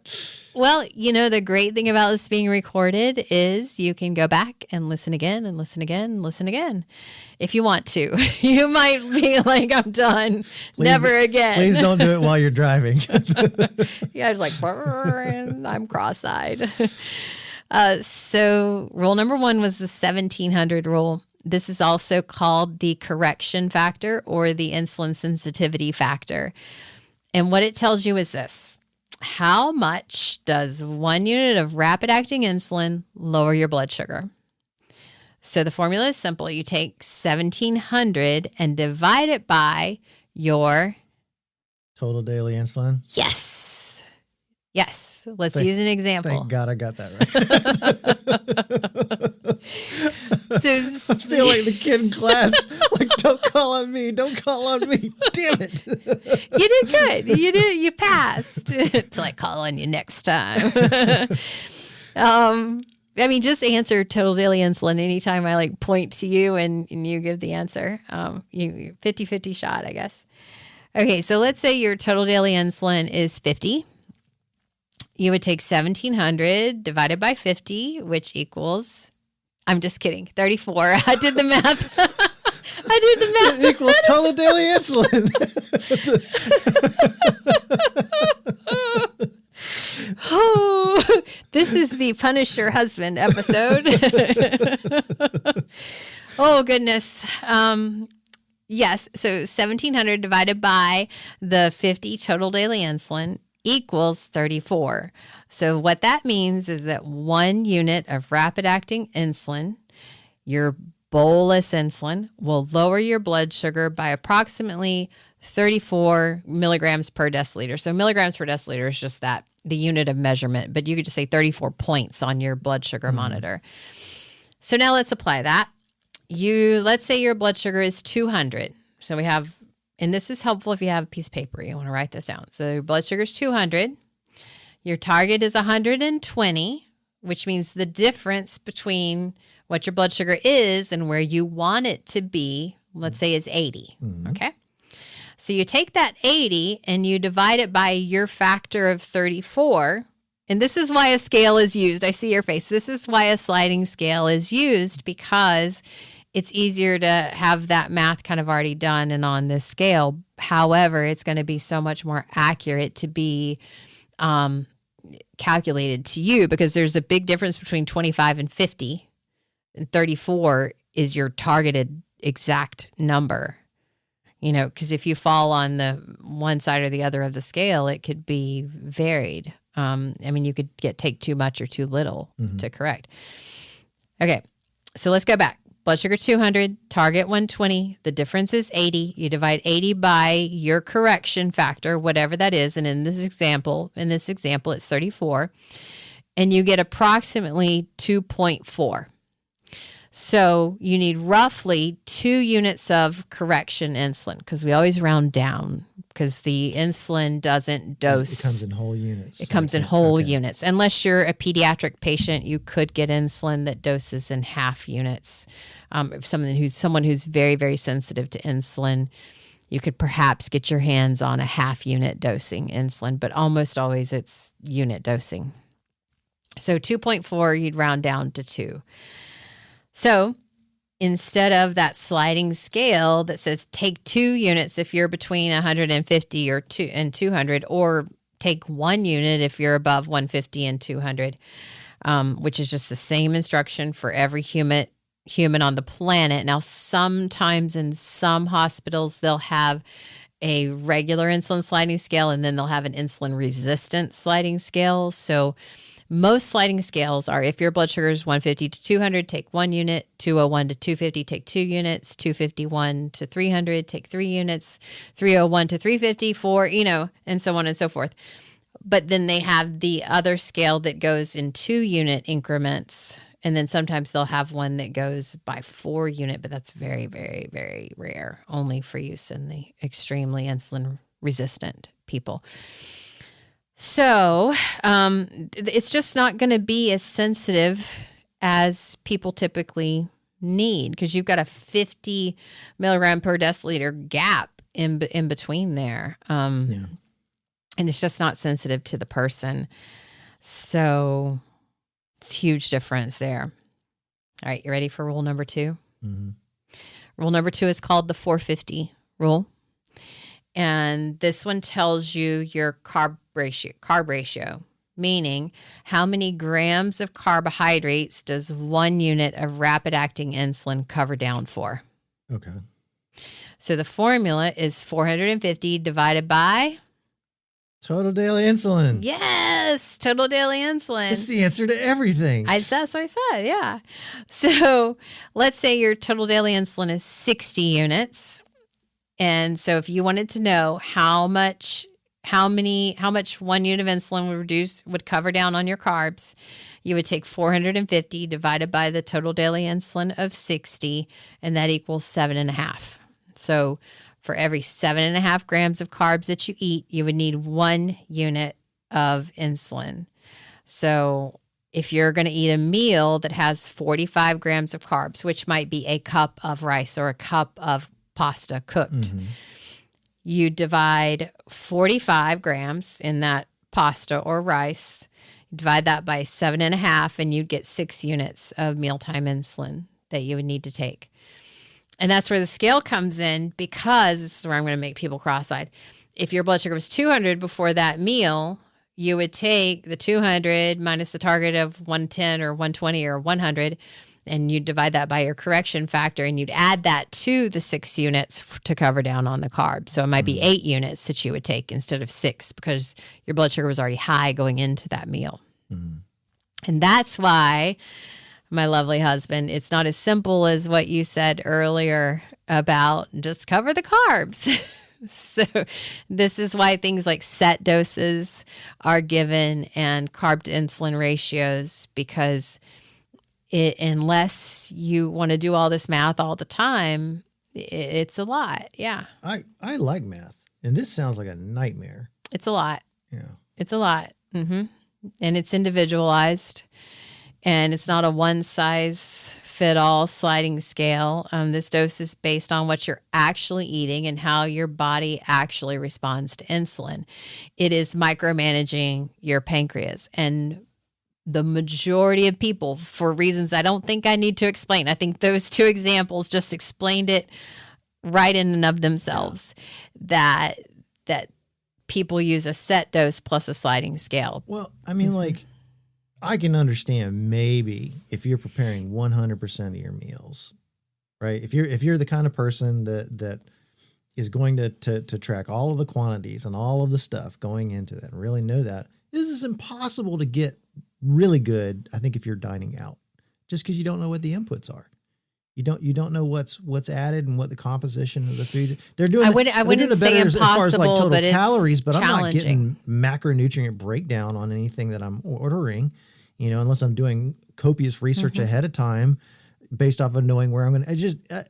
Well, the great thing about this being recorded is you can go back and listen again and listen again and listen again if you want to. You might be like, I'm done. Never again. Please don't do it while you're driving. Yeah, it's like, and I'm cross-eyed. So rule number 1 was the 1700 rule. This is also called the correction factor or the insulin sensitivity factor. And what it tells you is this: how much does 1 unit of rapid acting insulin lower your blood sugar? So the formula is simple. You take 1700 and divide it by your total daily insulin. Yes. Let's use an example. Thank God I got that right. So I feel like the kid in class. Like, don't call on me. Don't call on me. Damn it. You did good. You passed. Till I call on you next time. Just answer total daily insulin anytime I point to you and you give the answer. You 50-50 shot, I guess. Okay, so let's say your total daily insulin is 50. You would take 1700 divided by 50, which equals, I'm just kidding, 34. I did the math. It equals total daily insulin. Oh, this is the Punish Your Husband episode. Oh, goodness. Yes, so 1700 divided by the 50 total daily insulin equals 34. So what that means is that 1 unit of rapid-acting insulin, your bolus insulin, will lower your blood sugar by approximately 34 milligrams per deciliter. So milligrams per deciliter is just that, the unit of measurement, but you could just say 34 points on your blood sugar monitor. So now let's apply that. Let's say your blood sugar is 200. So we have, and this is helpful if you have a piece of paper. You want to write this down. So your blood sugar is 200. Your target is 120, which means the difference between what your blood sugar is and where you want it to be, let's say, is 80. Okay. So you take that 80 and you divide it by your factor of 34. And this is why a scale is used. I see your face. This is why a sliding scale is used, because it's easier to have that math kind of already done and on this scale. However, it's going to be so much more accurate to be calculated to you, because there's a big difference between 25 and 50. And 34 is your targeted exact number. Because if you fall on the one side or the other of the scale, it could be varied. You could take too much or too little to correct. Okay, so let's go back. Blood sugar 200, target 120. The difference is 80. You divide 80 by your correction factor, whatever that is. And in this example, it's 34. And you get approximately 2.4. So you need roughly 2 units of correction insulin, because we always round down, because the insulin doesn't dose. It comes in whole units. It comes in whole units. Unless you're a pediatric patient, you could get insulin that doses in half units. If someone who's very, very sensitive to insulin, you could perhaps get your hands on a half unit dosing insulin, but almost always it's unit dosing. So 2.4, you'd round down to 2. So instead of that sliding scale that says take 2 units if you're between 150 or 200, or take 1 unit if you're above 150 and 200, which is just the same instruction for every human on the planet. Now, sometimes in some hospitals, they'll have a regular insulin sliding scale, and then they'll have an insulin resistant sliding scale. So most sliding scales are, if your blood sugar is 150 to 200, take 1 unit, 201 to 250, take 2 units, 251 to 300, take 3 units, 301 to 350, 4, and so on and so forth. But then they have the other scale that goes in 2 unit increments. And then sometimes they'll have one that goes by 4 unit, but that's very, very, very rare, only for use in the extremely insulin resistant people. So it's just not going to be as sensitive as people typically need because you've got a 50 milligram per deciliter gap in between there. And it's just not sensitive to the person. So it's a huge difference there. All right, you ready for rule number 2? Mm-hmm. Rule number 2 is called the 450 rule. And this one tells you your carb ratio, meaning how many grams of carbohydrates does 1 unit of rapid-acting insulin cover down for? Okay. So the formula is 450 divided by... Total Daily Insulin. Yes, Total Daily Insulin. It's the answer to everything. That's what I said, yeah. So let's say your Total Daily Insulin is 60 units. And so if you wanted to know how much 1 unit of insulin would cover down on your carbs, you would take 450 divided by the Total Daily Insulin of 60, and that equals 7.5. So for every 7.5 grams of carbs that you eat, you would need 1 unit of insulin. So if you're going to eat a meal that has 45 grams of carbs, which might be a cup of rice or a cup of pasta cooked, you divide 45 grams in that pasta or rice, divide that by 7.5, and you'd get 6 units of mealtime insulin that you would need to take. And that's where the scale comes in, because this is where I'm going to make people cross-eyed. If your blood sugar was 200 before that meal, you would take the 200 minus the target of 110 or 120 or 100, and you'd divide that by your correction factor, and you'd add that to the 6 units to cover down on the carb. So it might be 8 units that you would take instead of 6, because your blood sugar was already high going into that meal. And that's why, my lovely husband, it's not as simple as what you said earlier about just cover the carbs. So this is why things like set doses are given and carb to insulin ratios, because unless you want to do all this math all the time, it's a lot. Yeah. I like math, and this sounds like a nightmare. It's a lot. Yeah. It's a lot. And it's individualized, and it's not a one-size-fit-all sliding scale. This dose is based on what you're actually eating and how your body actually responds to insulin. It is micromanaging your pancreas. And the majority of people, for reasons I don't think I need to explain, I think those 2 examples just explained it right in and of themselves, that people use a set dose plus a sliding scale. Well, I mean, like, I can understand maybe if you're preparing 100% of your meals, right? If you're the kind of person that is going to track all of the quantities and all of the stuff going into that and really know that, this is impossible to get really good, I think, if you're dining out, just because you don't know what the inputs are. You don't know what's added and what the composition of the food. They're doing. I wouldn't say impossible, as far as like total but calories, but challenging. I'm not getting macronutrient breakdown on anything that I'm ordering. Unless I'm doing copious research ahead of time, based off of knowing where I'm going to.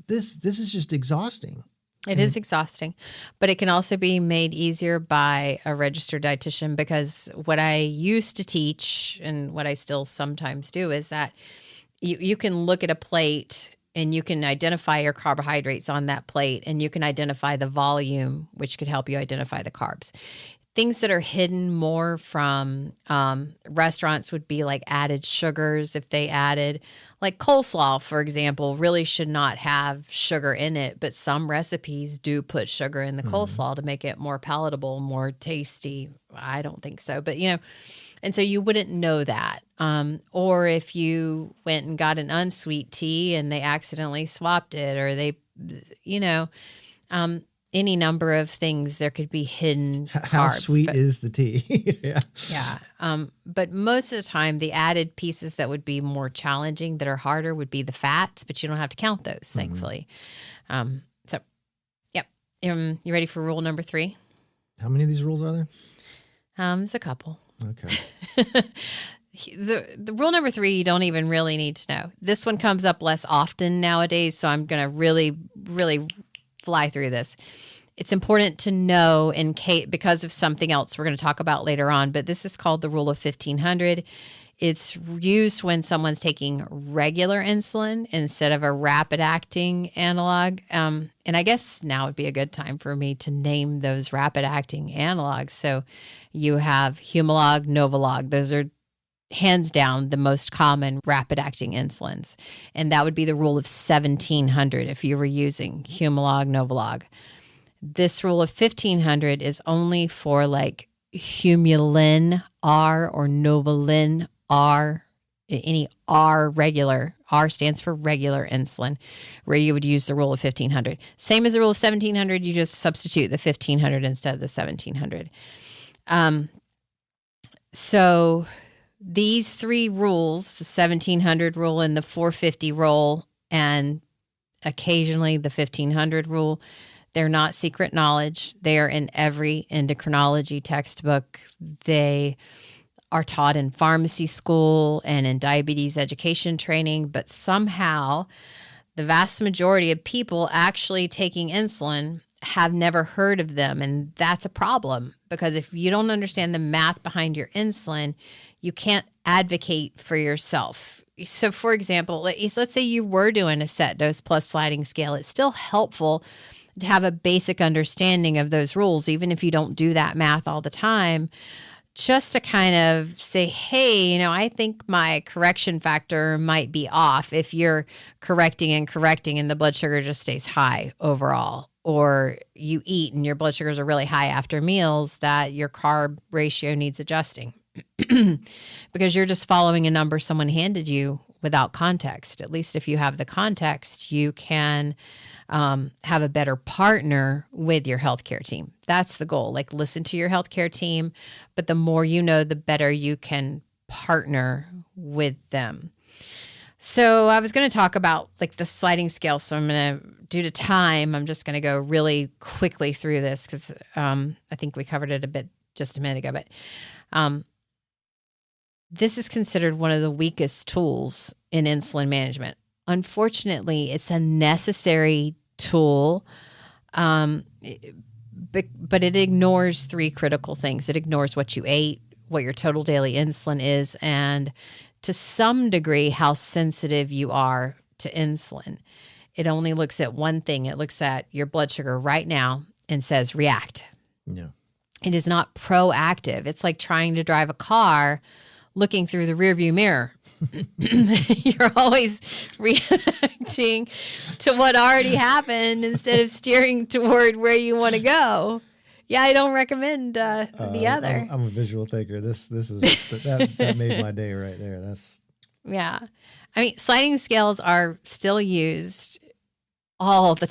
This is just exhausting. It is exhausting, but it can also be made easier by a registered dietitian, because what I used to teach and what I still sometimes do is that you can look at a plate and you can identify your carbohydrates on that plate, and you can identify the volume, which could help you identify the carbs. Things that are hidden more from restaurants would be like added sugars. If they added, like coleslaw, for example, really should not have sugar in it, but some recipes do put sugar in the coleslaw to make it more palatable, more tasty. I don't think so, but and so you wouldn't know that. Or if you went and got an unsweet tea and they accidentally swapped it, or they, any number of things, there could be hidden carbs. How sweet is the tea? Yeah. But most of the time, the added pieces that would be more challenging, that are harder, would be the fats, but you don't have to count those, thankfully. You ready for rule number 3? How many of these rules are there? There's a couple. Okay. The rule number 3, you don't even really need to know. This one comes up less often nowadays, so I'm going to really, really fly through this. It's important to know in case, because of something else we're going to talk about later on, but this is called the rule of 1500. It's used when someone's taking regular insulin instead of a rapid-acting analog. And I guess now would be a good time for me to name those rapid-acting analogs. So you have Humalog, Novolog. Those are hands down the most common rapid-acting insulins. And that would be the rule of 1700 if you were using Humalog, Novolog. This rule of 1500 is only for like Humulin R or Novolin R, any R regular. R stands for regular insulin, where you would use the rule of 1500. Same as the rule of 1700, you just substitute the 1500 instead of the 1700. So these three rules, the 1700 rule and the 450 rule, and occasionally the 1500 rule, they're not secret knowledge. They are in every endocrinology textbook. They are taught in pharmacy school and in diabetes education training, but somehow the vast majority of people actually taking insulin have never heard of them. And that's a problem, because if you don't understand the math behind your insulin, you can't advocate for yourself. So for example, let's say you were doing a set dose plus sliding scale. It's still helpful to have a basic understanding of those rules, even if you don't do that math all the time, just to kind of say, hey, I think my correction factor might be off if you're correcting and the blood sugar just stays high overall, or you eat and your blood sugars are really high after meals, that your carb ratio needs adjusting because you're just following a number someone handed you without context. At least if you have the context, you can have a better partner with your healthcare team. That's the goal. Like, listen to your healthcare team, but the more you know, the better you can partner with them. So I was going to talk about like the sliding scale. So I'm going to, due to time, I'm just going to go really quickly through this because I think we covered it a bit just a minute ago. But this is considered one of the weakest tools in insulin management. Unfortunately, it's a necessary tool, but it ignores three critical things. It ignores what you ate, what your total daily insulin is, and to some degree, how sensitive you are to insulin. It only looks at one thing. It looks at your blood sugar right now and says react. Yeah. It is not proactive. It's like trying to drive a car looking through the rearview mirror. You're always reacting to what already happened instead of steering toward where you want to go. Yeah, I don't recommend the other. I'm a visual thinker. This is that made my day right there. Yeah. I mean, sliding scales are still used all the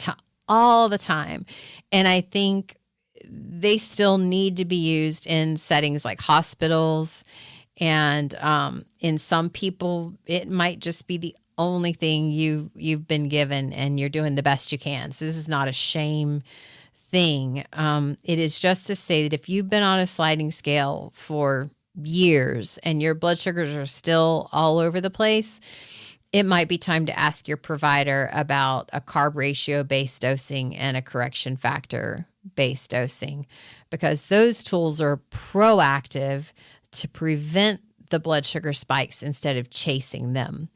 time. And I think they still need to be used in settings like hospitals. And in some people, it might just be the only thing you've been given, and you're doing the best you can. So this is not a shame thing. It is just to say that if you've been on a sliding scale for years and your blood sugars are still all over the place, it might be time to ask your provider about a carb ratio based dosing and a correction factor based dosing, because those tools are proactive to prevent the blood sugar spikes instead of chasing them.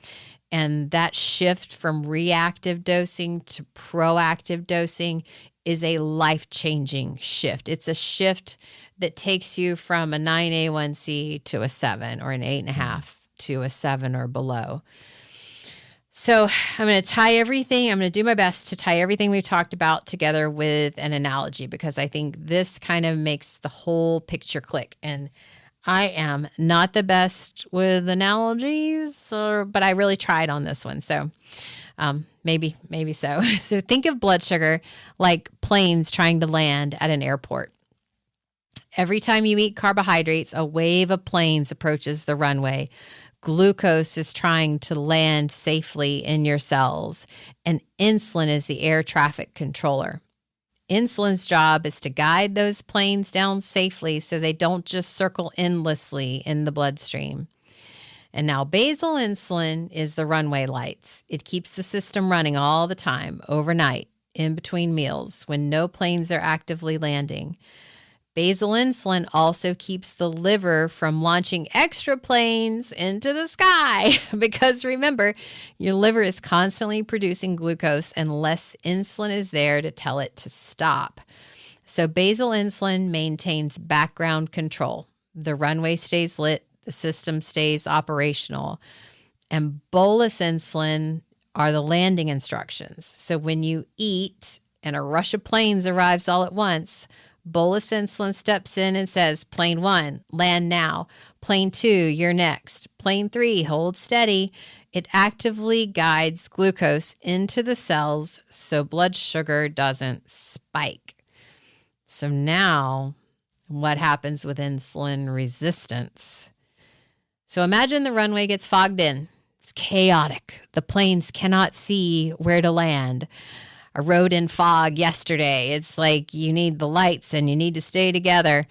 And that shift from reactive dosing to proactive dosing is a life-changing shift. It's a shift that takes you from a 9A1C to a 7, or an 8.5 to a 7 or below. So I'm going to do my best to tie everything we've talked about together with an analogy, because I think this kind of makes the whole picture click. And I am not the best with analogies, but I really tried on this one. So maybe so. So think of blood sugar like planes trying to land at an airport. Every time you eat carbohydrates, a wave of planes approaches the runway. Glucose is trying to land safely in your cells, and insulin is the air traffic controller. Insulin's job is to guide those planes down safely so they don't just circle endlessly in the bloodstream. And now basal insulin is the runway lights. It keeps the system running all the time, overnight, in between meals, when no planes are actively landing. Basal insulin also keeps the liver from launching extra planes into the sky because remember, your liver is constantly producing glucose and less insulin is there to tell it to stop. So basal insulin maintains background control. The runway stays lit, the system stays operational. And bolus insulin are the landing instructions. So when you eat and a rush of planes arrives all at once, bolus insulin steps in and says, plane 1, land now. Plane 2, you're next. Plane 3, hold steady. It actively guides glucose into the cells so blood sugar doesn't spike. So now, what happens with insulin resistance? So imagine the runway gets fogged in. It's chaotic. The planes cannot see where to land. I rode in fog yesterday. It's like you need the lights and you need to stay together.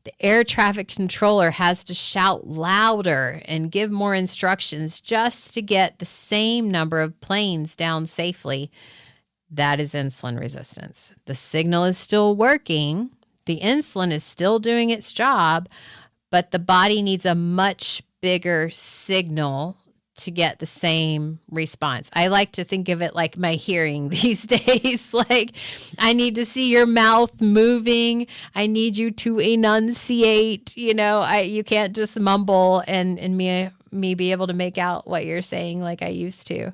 The air traffic controller has to shout louder and give more instructions just to get the same number of planes down safely. That is insulin resistance. The signal is still working. The insulin is still doing its job, but the body needs a much bigger signal to get the same response. I like to think of it like my hearing these days. Like, I need to see your mouth moving. I need you to enunciate. You can't just mumble and me be able to make out what you're saying like I used to.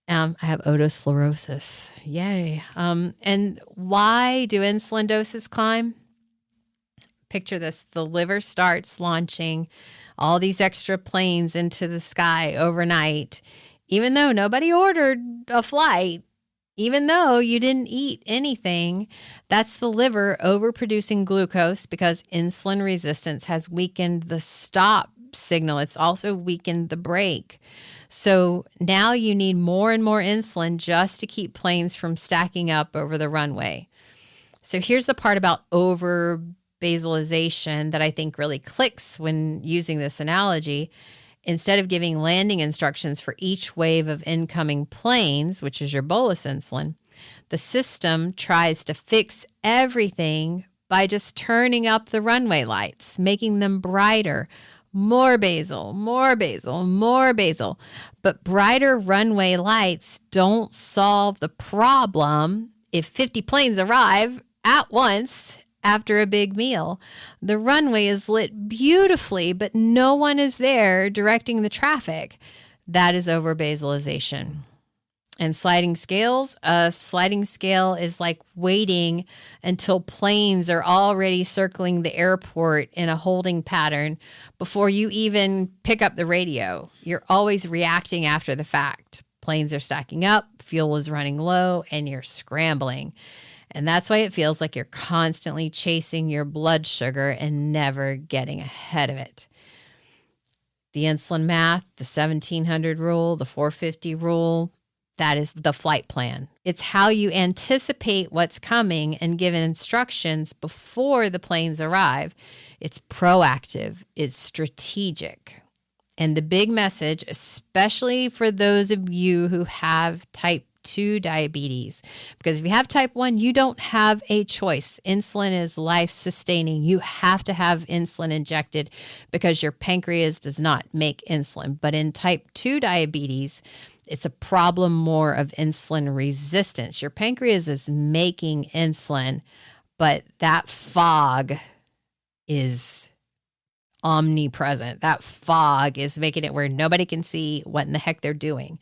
I have otosclerosis. Yay. And why do insulin doses climb? Picture this. The liver starts launching all these extra planes into the sky overnight, even though nobody ordered a flight, even though you didn't eat anything. That's the liver overproducing glucose because insulin resistance has weakened the stop signal. It's also weakened the brake. So now you need more and more insulin just to keep planes from stacking up over the runway. So here's the part about over-basalization that I think really clicks when using this analogy. Instead of giving landing instructions for each wave of incoming planes, which is your bolus insulin, the system tries to fix everything by just turning up the runway lights, making them brighter. More basal, more basal, more basal. But brighter runway lights don't solve the problem if 50 planes arrive at once after a big meal. The runway is lit beautifully, but no one is there directing the traffic. That is over-basalization. And sliding scales, a sliding scale is like waiting until planes are already circling the airport in a holding pattern before you even pick up the radio. You're always reacting after the fact. Planes are stacking up, fuel is running low, and you're scrambling. And that's why it feels like you're constantly chasing your blood sugar and never getting ahead of it. The insulin math, the 1700 rule, the 450 rule, that is the flight plan. It's how you anticipate what's coming and give instructions before the planes arrive. It's proactive. It's strategic. And the big message, especially for those of you who have type 2 diabetes, because if you have type 1, you don't have a choice. Insulin is life-sustaining. You have to have insulin injected because your pancreas does not make insulin. But in type 2 diabetes, it's a problem more of insulin resistance. Your pancreas is making insulin, but that fog is omnipresent. That fog is making it where nobody can see what in the heck they're doing.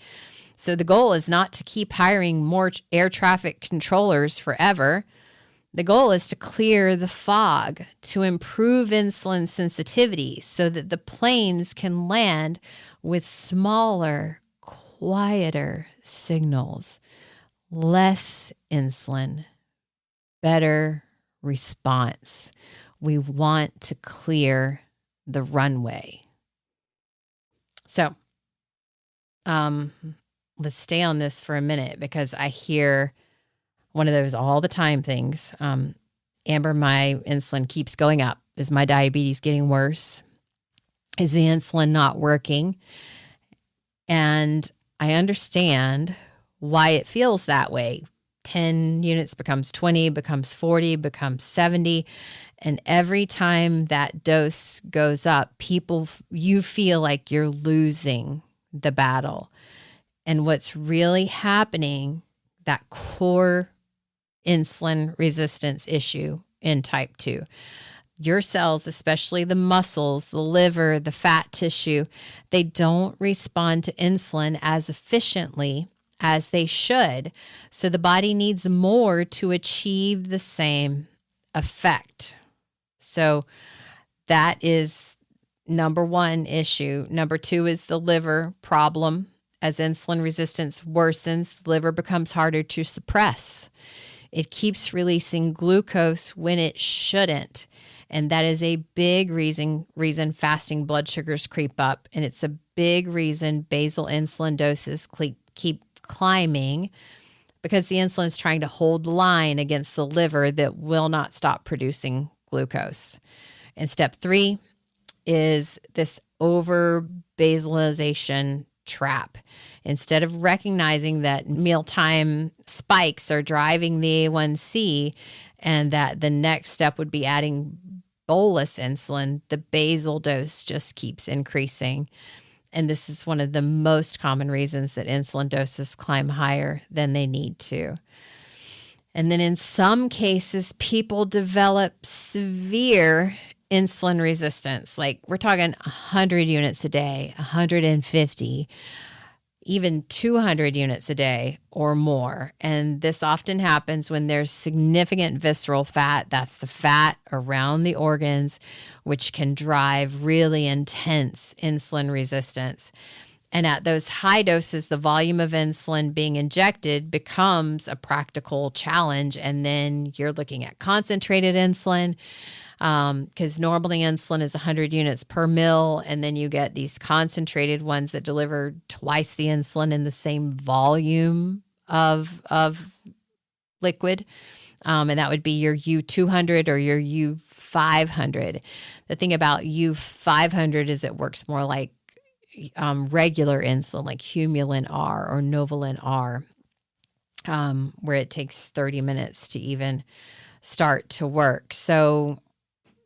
So the goal is not to keep hiring more air traffic controllers forever. The goal is to clear the fog, to improve insulin sensitivity so that the planes can land with smaller, quieter signals, less insulin, better response. We want to clear the runway. So, let's stay on this for a minute because I hear one of those all the time things. Amber, my insulin keeps going up. Is my diabetes getting worse? Is the insulin not working? And I understand why it feels that way. 10 units becomes 20, becomes 40, becomes 70. And every time that dose goes up, you feel like you're losing the battle. And what's really happening, that core insulin resistance issue in type 2, your cells, especially the muscles, the liver, the fat tissue, they don't respond to insulin as efficiently as they should. So the body needs more to achieve the same effect. So that is number one issue. Number two is the liver problem. As insulin resistance worsens, the liver becomes harder to suppress. It keeps releasing glucose when it shouldn't. And that is a big reason fasting blood sugars creep up. And it's a big reason basal insulin doses keep climbing, because the insulin is trying to hold the line against the liver that will not stop producing glucose. And step 3 is this over-basalization trap. Instead of recognizing that mealtime spikes are driving the A1C and that the next step would be adding bolus insulin, the basal dose just keeps increasing. And this is one of the most common reasons that insulin doses climb higher than they need to. And then in some cases, people develop severe insulin resistance. Like we're talking 100 units a day, 150, even 200 units a day or more. And this often happens when there's significant visceral fat. That's the fat around the organs, which can drive really intense insulin resistance. And at those high doses, the volume of insulin being injected becomes a practical challenge. And then you're looking at concentrated insulin, because normally insulin is 100 units per mil, and then you get these concentrated ones that deliver twice the insulin in the same volume of liquid, and that would be your U200 or your U500. The thing about U500 is it works more like regular insulin, like Humulin R or Novolin R, where it takes 30 minutes to even start to work. So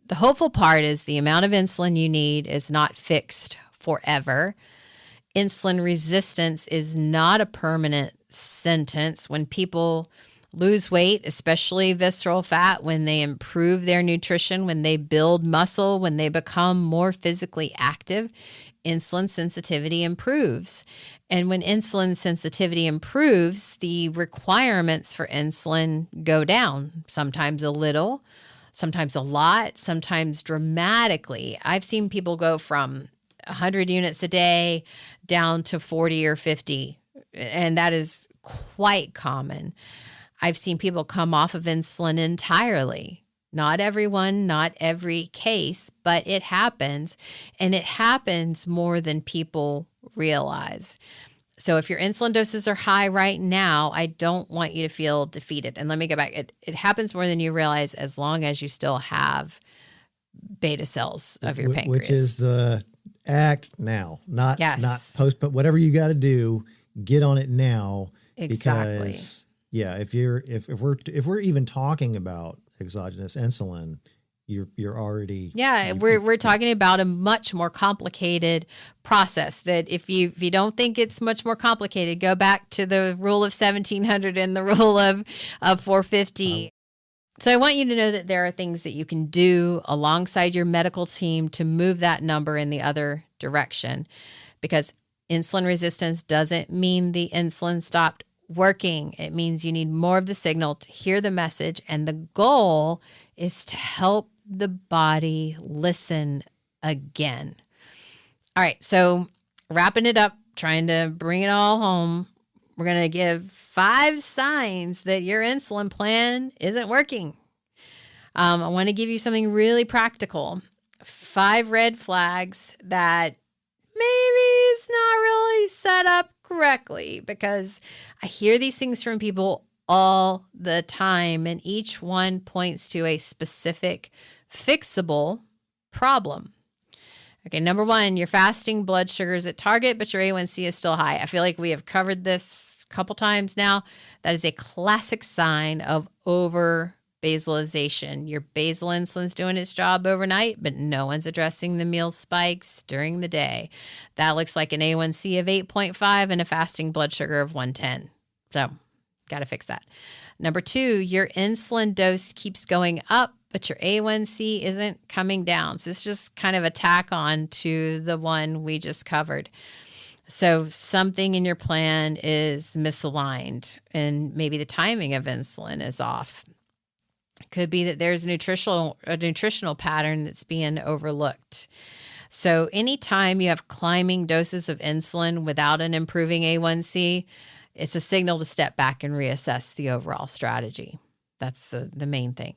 the hopeful part is the amount of insulin you need is not fixed forever. Insulin resistance is not a permanent sentence. When people lose weight, especially visceral fat, when they improve their nutrition, when they build muscle, when they become more physically active, insulin sensitivity improves. And when insulin sensitivity improves, the requirements for insulin go down, sometimes a little, sometimes a lot, sometimes dramatically. I've seen people go from 100 units a day down to 40 or 50, and that is quite common. I've seen people come off of insulin entirely. Not everyone, not every case, but it happens, and it happens more than people realize. So if your insulin doses are high right now, I don't want you to feel defeated. And let me go back. It happens more than you realize as long as you still have beta cells of your pancreas. Which is the act now, not post, but whatever you got to do, get on it now. Exactly. Because if we're even talking about exogenous insulin, you're already we're talking about a much more complicated process. That if you don't think it's much more complicated, go back to the rule of 1700 and the rule of 450. So I want you to know that there are things that you can do alongside your medical team to move that number in the other direction, because insulin resistance doesn't mean the insulin stopped working. It means you need more of the signal to hear the message, and the goal is to help the body listen again. All right, so wrapping it up, trying to bring it all home, we're going to give 5 signs that your insulin plan isn't working. I want to give you something really practical. 5 red flags that maybe it's not really set up correctly, because I hear these things from people all the time, and each one points to a specific fixable problem. Okay, number one, your fasting blood sugar is at target, but your A1C is still high. I feel like we have covered this a couple times now. That is a classic sign of over-basalization. Your basal insulin's doing its job overnight, but no one's addressing the meal spikes during the day. That looks like an A1C of 8.5 and a fasting blood sugar of 110. So, got to fix that. Number two, your insulin dose keeps going up, but your A1C isn't coming down. So it's just kind of a tack on to the one we just covered. So something in your plan is misaligned, and maybe the timing of insulin is off. It could be that there's a nutritional pattern that's being overlooked. So anytime you have climbing doses of insulin without an improving A1C, it's a signal to step back and reassess the overall strategy. That's the main thing.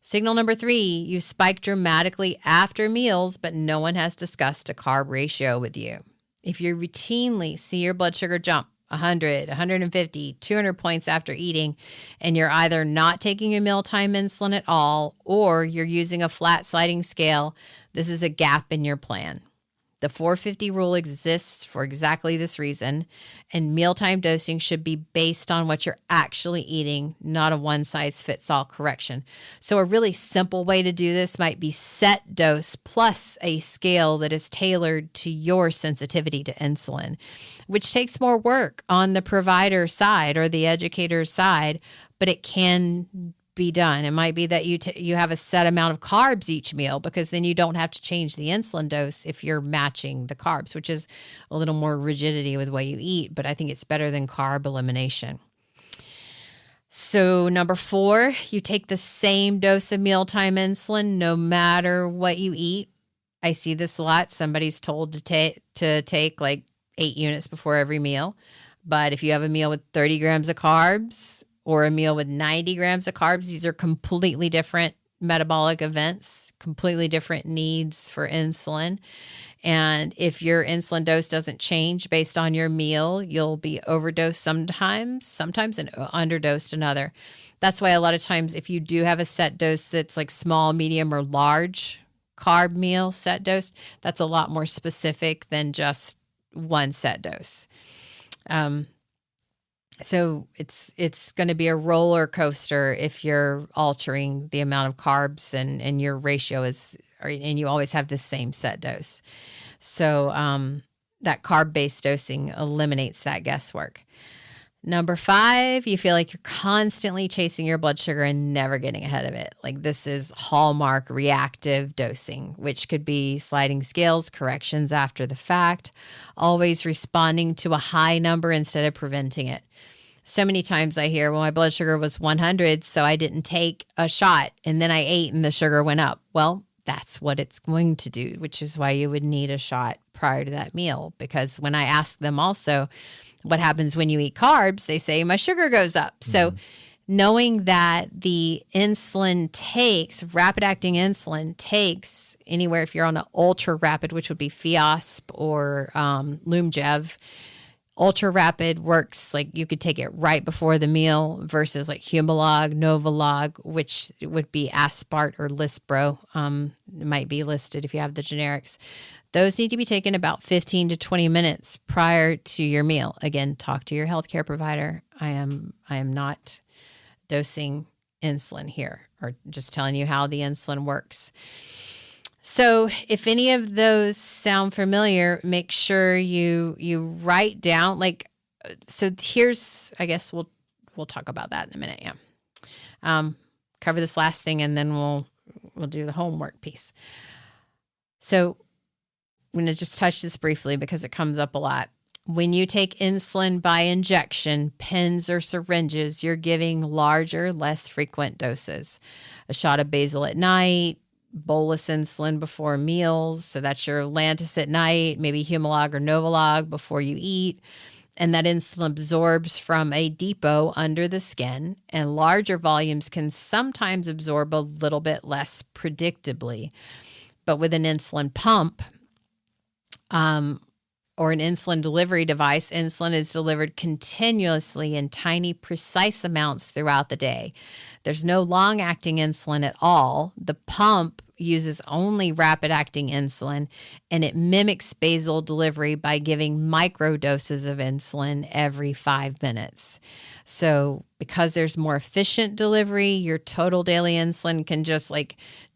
Signal number three, you spike dramatically after meals, but no one has discussed a carb ratio with you. If you routinely see your blood sugar jump 100, 150, 200 points after eating, and you're either not taking your mealtime insulin at all, or you're using a flat sliding scale, this is a gap in your plan. The 450 rule exists for exactly this reason, and mealtime dosing should be based on what you're actually eating, not a one-size-fits-all correction. So a really simple way to do this might be set dose plus a scale that is tailored to your sensitivity to insulin, which takes more work on the provider side or the educator's side, but it can be done. It might be that you have a set amount of carbs each meal, because then you don't have to change the insulin dose if you're matching the carbs, which is a little more rigidity with what you eat, but I think it's better than carb elimination. So number four, you take the same dose of mealtime insulin no matter what you eat. I see this a lot. Somebody's told to take like 8 units before every meal. But if you have a meal with 30 grams of carbs or a meal with 90 grams of carbs, these are completely different metabolic events, completely different needs for insulin. And if your insulin dose doesn't change based on your meal, you'll be overdosed sometimes and underdosed another. That's why a lot of times if you do have a set dose that's like small, medium, or large carb meal set dose, that's a lot more specific than just one set dose. So it's going to be a roller coaster if you're altering the amount of carbs and your ratio and you always have the same set dose. So that carb-based dosing eliminates that guesswork. Number 5, you feel like you're constantly chasing your blood sugar and never getting ahead of it. Like this is hallmark reactive dosing, which could be sliding scales, corrections after the fact, always responding to a high number instead of preventing it. So many times I hear, well, my blood sugar was 100, so I didn't take a shot, and then I ate and the sugar went up. Well, that's what it's going to do, which is why you would need a shot prior to that meal. Because when I ask them also, what happens when you eat carbs, they say my sugar goes up. Mm-hmm. So knowing that the insulin takes, rapid acting insulin takes anywhere, if you're on an ultra rapid, which would be Fiasp or Lumjev, ultra rapid works like you could take it right before the meal versus like Humalog, Novolog, which would be Aspart or Lispro. It might be listed if you have the generics. Those need to be taken about 15 to 20 minutes prior to your meal. Again, talk to your healthcare provider. I am not dosing insulin here, or just telling you how the insulin works. So if any of those sound familiar, make sure you write down, so here's, I guess we'll talk about that in a minute. Yeah. Cover this last thing and then we'll do the homework piece. So I'm going to just touch this briefly because it comes up a lot. When you take insulin by injection, pens or syringes, you're giving larger, less frequent doses. A shot of Basal at night, bolus insulin before meals. So that's your Lantus at night, maybe Humalog or Novolog before you eat. And that insulin absorbs from a depot under the skin, and larger volumes can sometimes absorb a little bit less predictably. But with an insulin pump, or an insulin delivery device, insulin is delivered continuously in tiny, precise amounts throughout the day. There's no long-acting insulin at all. The pump uses only rapid acting insulin, and it mimics basal delivery by giving micro doses of insulin every 5 minutes. So because there's more efficient delivery, your total daily insulin can just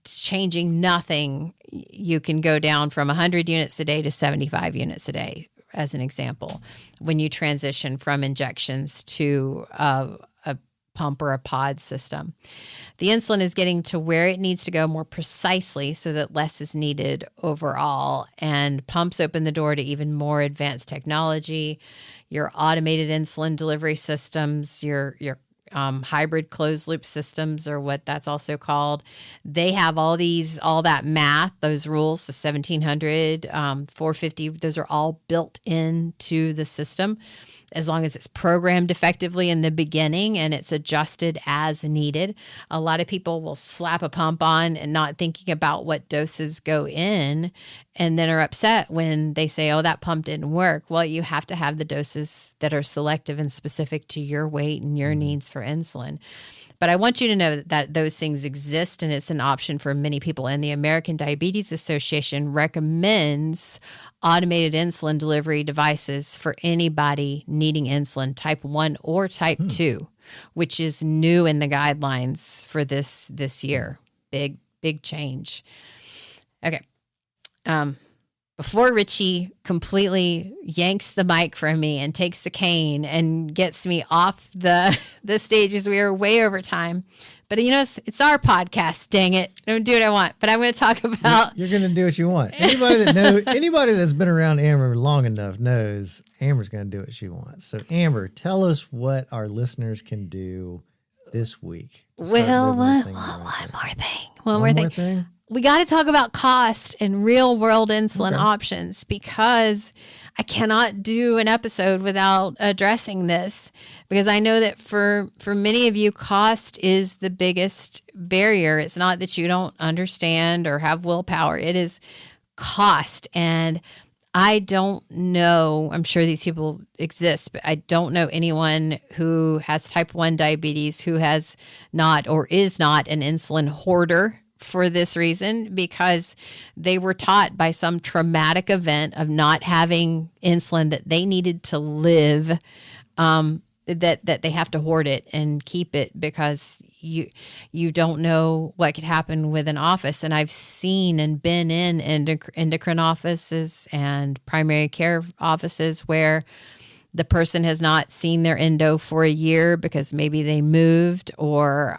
changing nothing. You can go down from 100 units a day to 75 units a day, as an example, when you transition from injections to a pump or a pod system. The insulin is getting to where it needs to go more precisely so that less is needed overall, and pumps open the door to even more advanced technology. Your automated insulin delivery systems, your hybrid closed loop systems, or what that's also called. They have all that math, those rules, the 1700, 450, those are all built into the system as long as it's programmed effectively in the beginning and it's adjusted as needed. A lot of people will slap a pump on and not thinking about what doses go in, and then are upset when they say, oh, that pump didn't work. Well, you have to have the doses that are selective and specific to your weight and your needs for insulin. But I want you to know that those things exist, and it's an option for many people. And the American Diabetes Association recommends automated insulin delivery devices for anybody needing insulin, type 1 or type 2, which is new in the guidelines for this year. Big change. Okay. Before Richie completely yanks the mic from me and takes the cane and gets me off the stages, we are way over time. But it's our podcast. Dang it! I don't do what I want. But I'm going to talk about. You're going to do what you want. Anybody that's been around Amber long enough knows Amber's going to do what she wants. So Amber, tell us what our listeners can do this week. Well, one more thing. We got to talk about cost and real world insulin options, because I cannot do an episode without addressing this, because I know that for many of you, cost is the biggest barrier. It's not that you don't understand or have willpower. It is cost. And I don't know, I'm sure these people exist, but I don't know anyone who has type 1 diabetes who has not or is not an insulin hoarder for this reason, because they were taught by some traumatic event of not having insulin that they needed to live, that they have to hoard it and keep it, because you don't know what could happen with an office. And I've seen and been in endocrine offices and primary care offices where the person has not seen their endo for a year because maybe they moved, or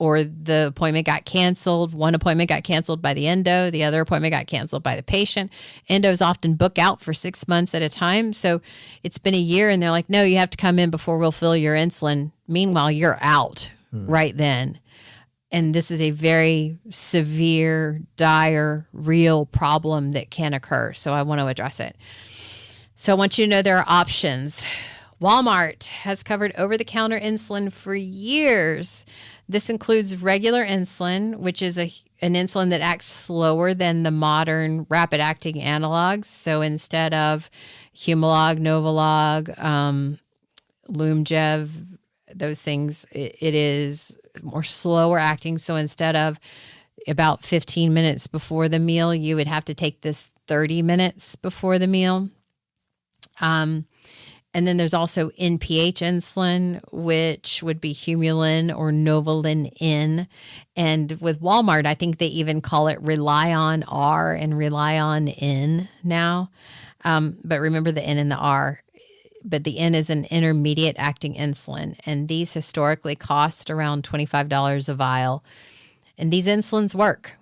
the appointment got canceled. One appointment got canceled by the endo. The other appointment got canceled by the patient. Endos often book out for 6 months at a time. So it's been a year and they're like, no, you have to come in before we'll fill your insulin. Meanwhile, you're out right then. And this is a very severe, dire, real problem that can occur. So I want to address it. So I want you to know there are options. Walmart has covered over-the-counter insulin for years. This includes regular insulin, which is an insulin that acts slower than the modern rapid-acting analogs. So instead of Humalog, Novolog, Lumjev, those things, it is more slower acting. So instead of about 15 minutes before the meal, you would have to take this 30 minutes before the meal. And then there's also NPH insulin, which would be Humulin or Novolin N. And with Walmart, I think they even call it Rely on R and Rely on N now. But remember the N and the R. But the N is an intermediate acting insulin. And these historically cost around $25 a vial. And these insulins work.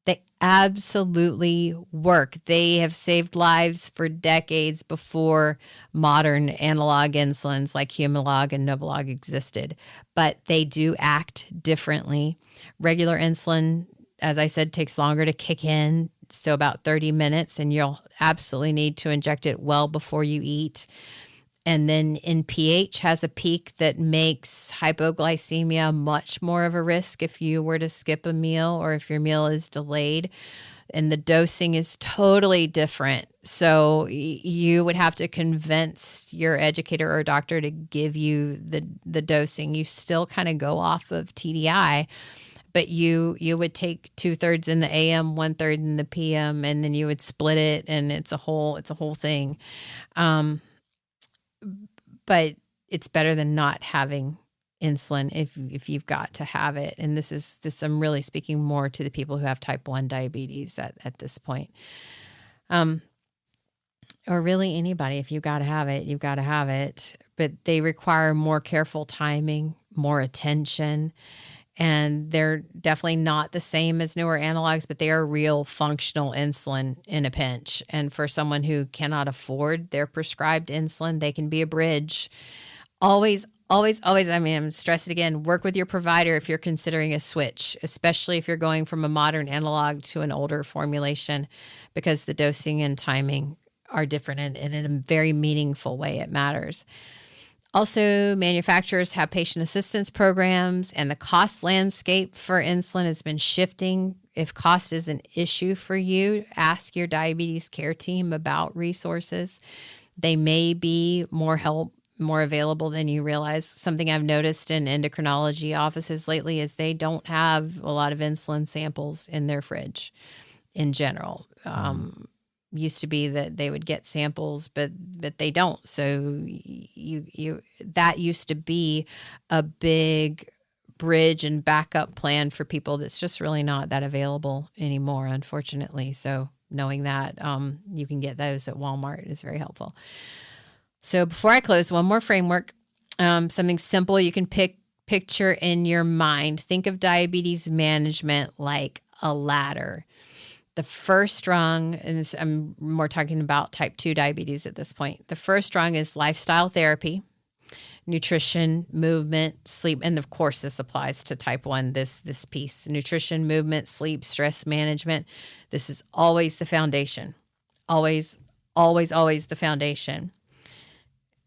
They absolutely work. They have saved lives for decades before modern analog insulins like Humalog and Novolog existed. But they do act differently. Regular insulin, as I said, takes longer to kick in, so about 30 minutes, and you'll absolutely need to inject it well before you eat. And then NPH has a peak that makes hypoglycemia much more of a risk if you were to skip a meal or if your meal is delayed. And the dosing is totally different. So you would have to convince your educator or doctor to give you the dosing. You still kind of go off of TDI, but you would take 2/3 in the AM, 1/3 in the PM, and then you would split it, and it's a whole thing. But it's better than not having insulin if you've got to have it. And this I'm really speaking more to the people who have type 1 diabetes at this point. Or really anybody. If you've got to have it, you've got to have it. But they require more careful timing, more attention. And they're definitely not the same as newer analogs, but they are real functional insulin in a pinch. And for someone who cannot afford their prescribed insulin, they can be a bridge. Always, I mean, I'm stressing again, work with your provider if you're considering a switch, especially if you're going from a modern analog to an older formulation, because the dosing and timing are different, and in a very meaningful way it matters. Also, manufacturers have patient assistance programs, and the cost landscape for insulin has been shifting. If cost is an issue for you, ask your diabetes care team about resources. They may be more available than you realize. Something I've noticed in endocrinology offices lately is they don't have a lot of insulin samples in their fridge in general. Used to be that they would get samples, but they don't. So that used to be a big bridge and backup plan for people that's just really not that available anymore, unfortunately. So knowing that you can get those at Walmart is very helpful. So before I close, one more framework, something simple you can picture in your mind. Think of diabetes management like a ladder. The first rung, and I'm more talking about type 2 diabetes at this point. The first rung is lifestyle therapy, nutrition, movement, sleep, and of course this applies to type 1, this piece. Nutrition, movement, sleep, stress management. This is always the foundation. Always, always, always the foundation.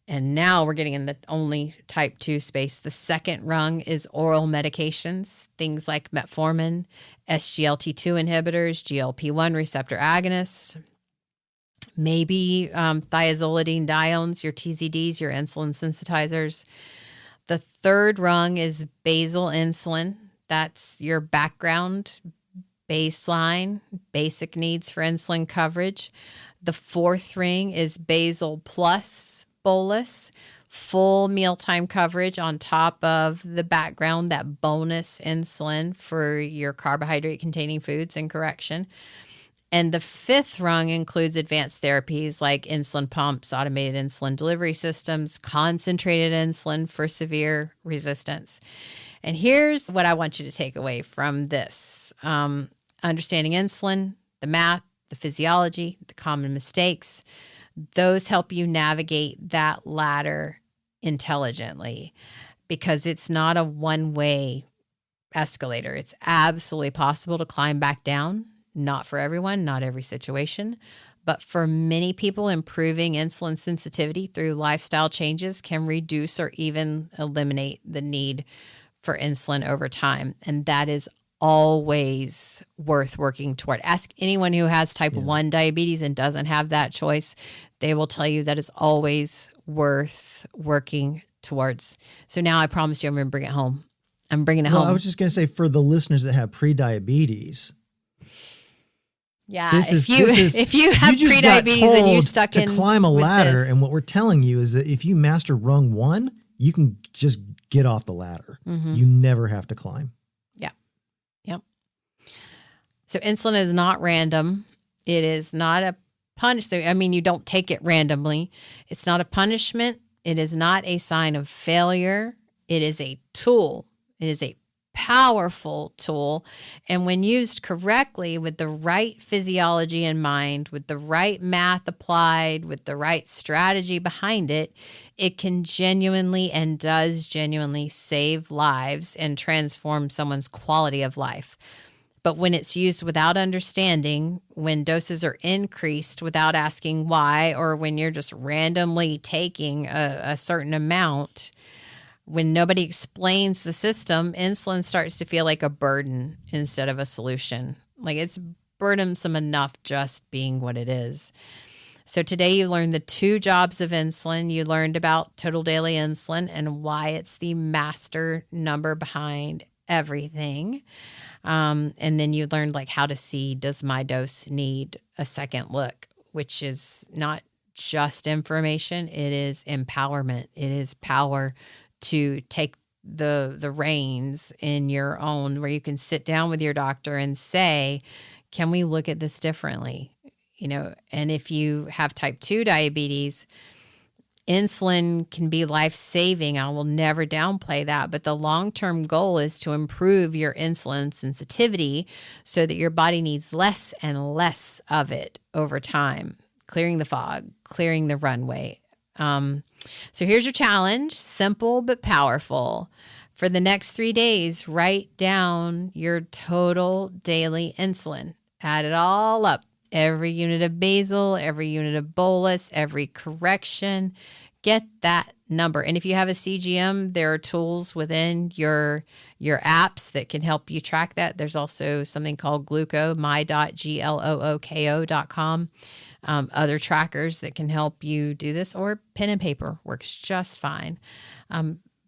And now we're getting in the only type 2 space. The second rung is oral medications, things like metformin, SGLT2 inhibitors, GLP-1 receptor agonists, maybe thiazolidine diones, your TZDs, your insulin sensitizers. The third rung is basal insulin. That's your background, baseline, basic needs for insulin coverage. The fourth ring is basal plus bolus, full mealtime coverage on top of the background, that bonus insulin for your carbohydrate-containing foods and correction. And the fifth rung includes advanced therapies like insulin pumps, automated insulin delivery systems, concentrated insulin for severe resistance. And here's what I want you to take away from this. Understanding insulin, the math, the physiology, the common mistakes, those help you navigate that ladder intelligently, because it's not a one-way escalator. It's absolutely possible to climb back down. Not for everyone, not every situation, but for many people, improving insulin sensitivity through lifestyle changes can reduce or even eliminate the need for insulin over time. And that is always worth working toward. Ask anyone who has type 1 diabetes and doesn't have that choice. They will tell you that is always worth working towards. So now I promise you I'm going to bring it home. I'm bringing it home. I was just going to say, for the listeners that have pre-diabetes. Yeah, if you have pre-diabetes and you stuck in to climb a ladder, this. And what we're telling you is that if you master rung 1, you can just get off the ladder. Mm-hmm. You never have to climb. So insulin is not random. It is not a punishment. I mean, you don't take it randomly. It's not a punishment. It is not a sign of failure. It is a tool. It is a powerful tool. And when used correctly, with the right physiology in mind, with the right math applied, with the right strategy behind it, it can genuinely and does genuinely save lives and transform someone's quality of life. But when it's used without understanding, when doses are increased without asking why, or when you're just randomly taking a certain amount, when nobody explains the system, insulin starts to feel like a burden instead of a solution. Like it's burdensome enough just being what it is. So today you learned the 2 jobs of insulin. You learned about Total Daily Insulin and why it's the master number behind everything. And then you learned like how to see, does my dose need a second look, which is not just information. It is empowerment. It is power to take the reins in your own, where you can sit down with your doctor and say, can we look at this differently? And if you have type 2 diabetes, insulin can be life-saving. I will never downplay that. But the long-term goal is to improve your insulin sensitivity so that your body needs less and less of it over time, clearing the fog, clearing the runway. So here's your challenge, simple but powerful. For the next 3 days, write down your total daily insulin. Add it all up. Every unit of basal, every unit of bolus, every correction, get that number. And if you have a CGM, there are tools within your apps that can help you track that. There's also something called Gluco, my.glooko.com. Other trackers that can help you do this, or pen and paper works just fine,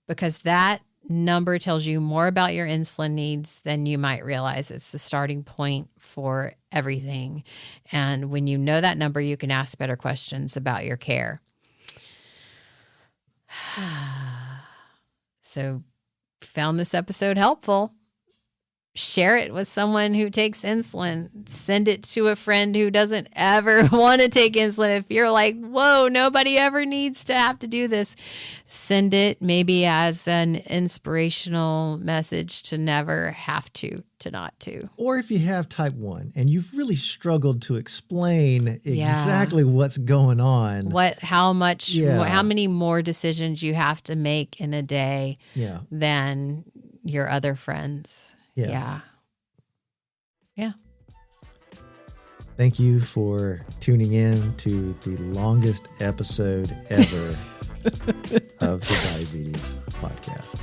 because that number tells you more about your insulin needs than you might realize. It's the starting point for everything. And when you know that number, you can ask better questions about your care. So, found this episode helpful. Share it with someone who takes insulin. Send it to a friend who doesn't ever want to take insulin. If you're like, whoa, nobody ever needs to have to do this, send it maybe as an inspirational message to never have to not to. Or if you have type 1 and you've really struggled to explain exactly what's going on. How many more decisions you have to make in a day than your other friends. Yeah. Thank you for tuning in to the longest episode ever of the Diabetes Podcast.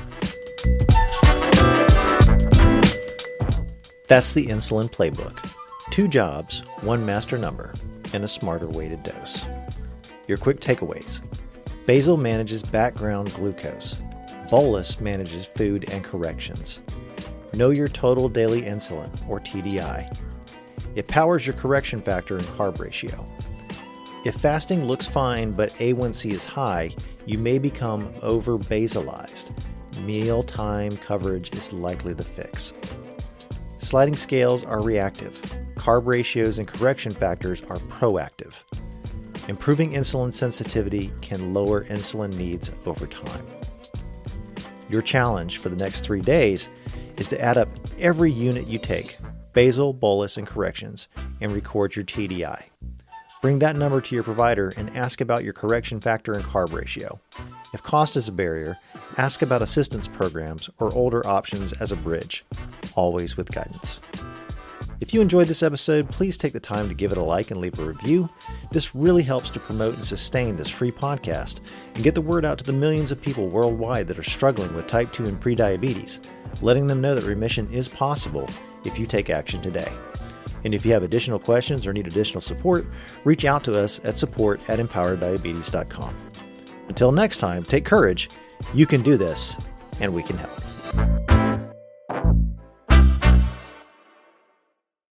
That's the Insulin Playbook. 2 jobs, 1 master number, and a smarter weighted dose. Your quick takeaways. Basal manages background glucose. Bolus manages food and corrections. Know your total daily insulin, or TDI. It powers your correction factor and carb ratio. If fasting looks fine but A1C is high, you may become over-basalized. Mealtime coverage is likely the fix. Sliding scales are reactive. Carb ratios and correction factors are proactive. Improving insulin sensitivity can lower insulin needs over time. Your challenge for the next 3 days is to add up every unit you take, basal, bolus, and corrections, and record your TDI. Bring that number to your provider and ask about your correction factor and carb ratio. If cost is a barrier, ask about assistance programs or older options as a bridge, always with guidance. If you enjoyed this episode, please take the time to give it a like and leave a review. This really helps to promote and sustain this free podcast and get the word out to the millions of people worldwide that are struggling with type 2 and prediabetes, letting them know that remission is possible if you take action today. And if you have additional questions or need additional support, reach out to us at support@empowereddiabetes.com. Until next time, take courage. You can do this, and we can help.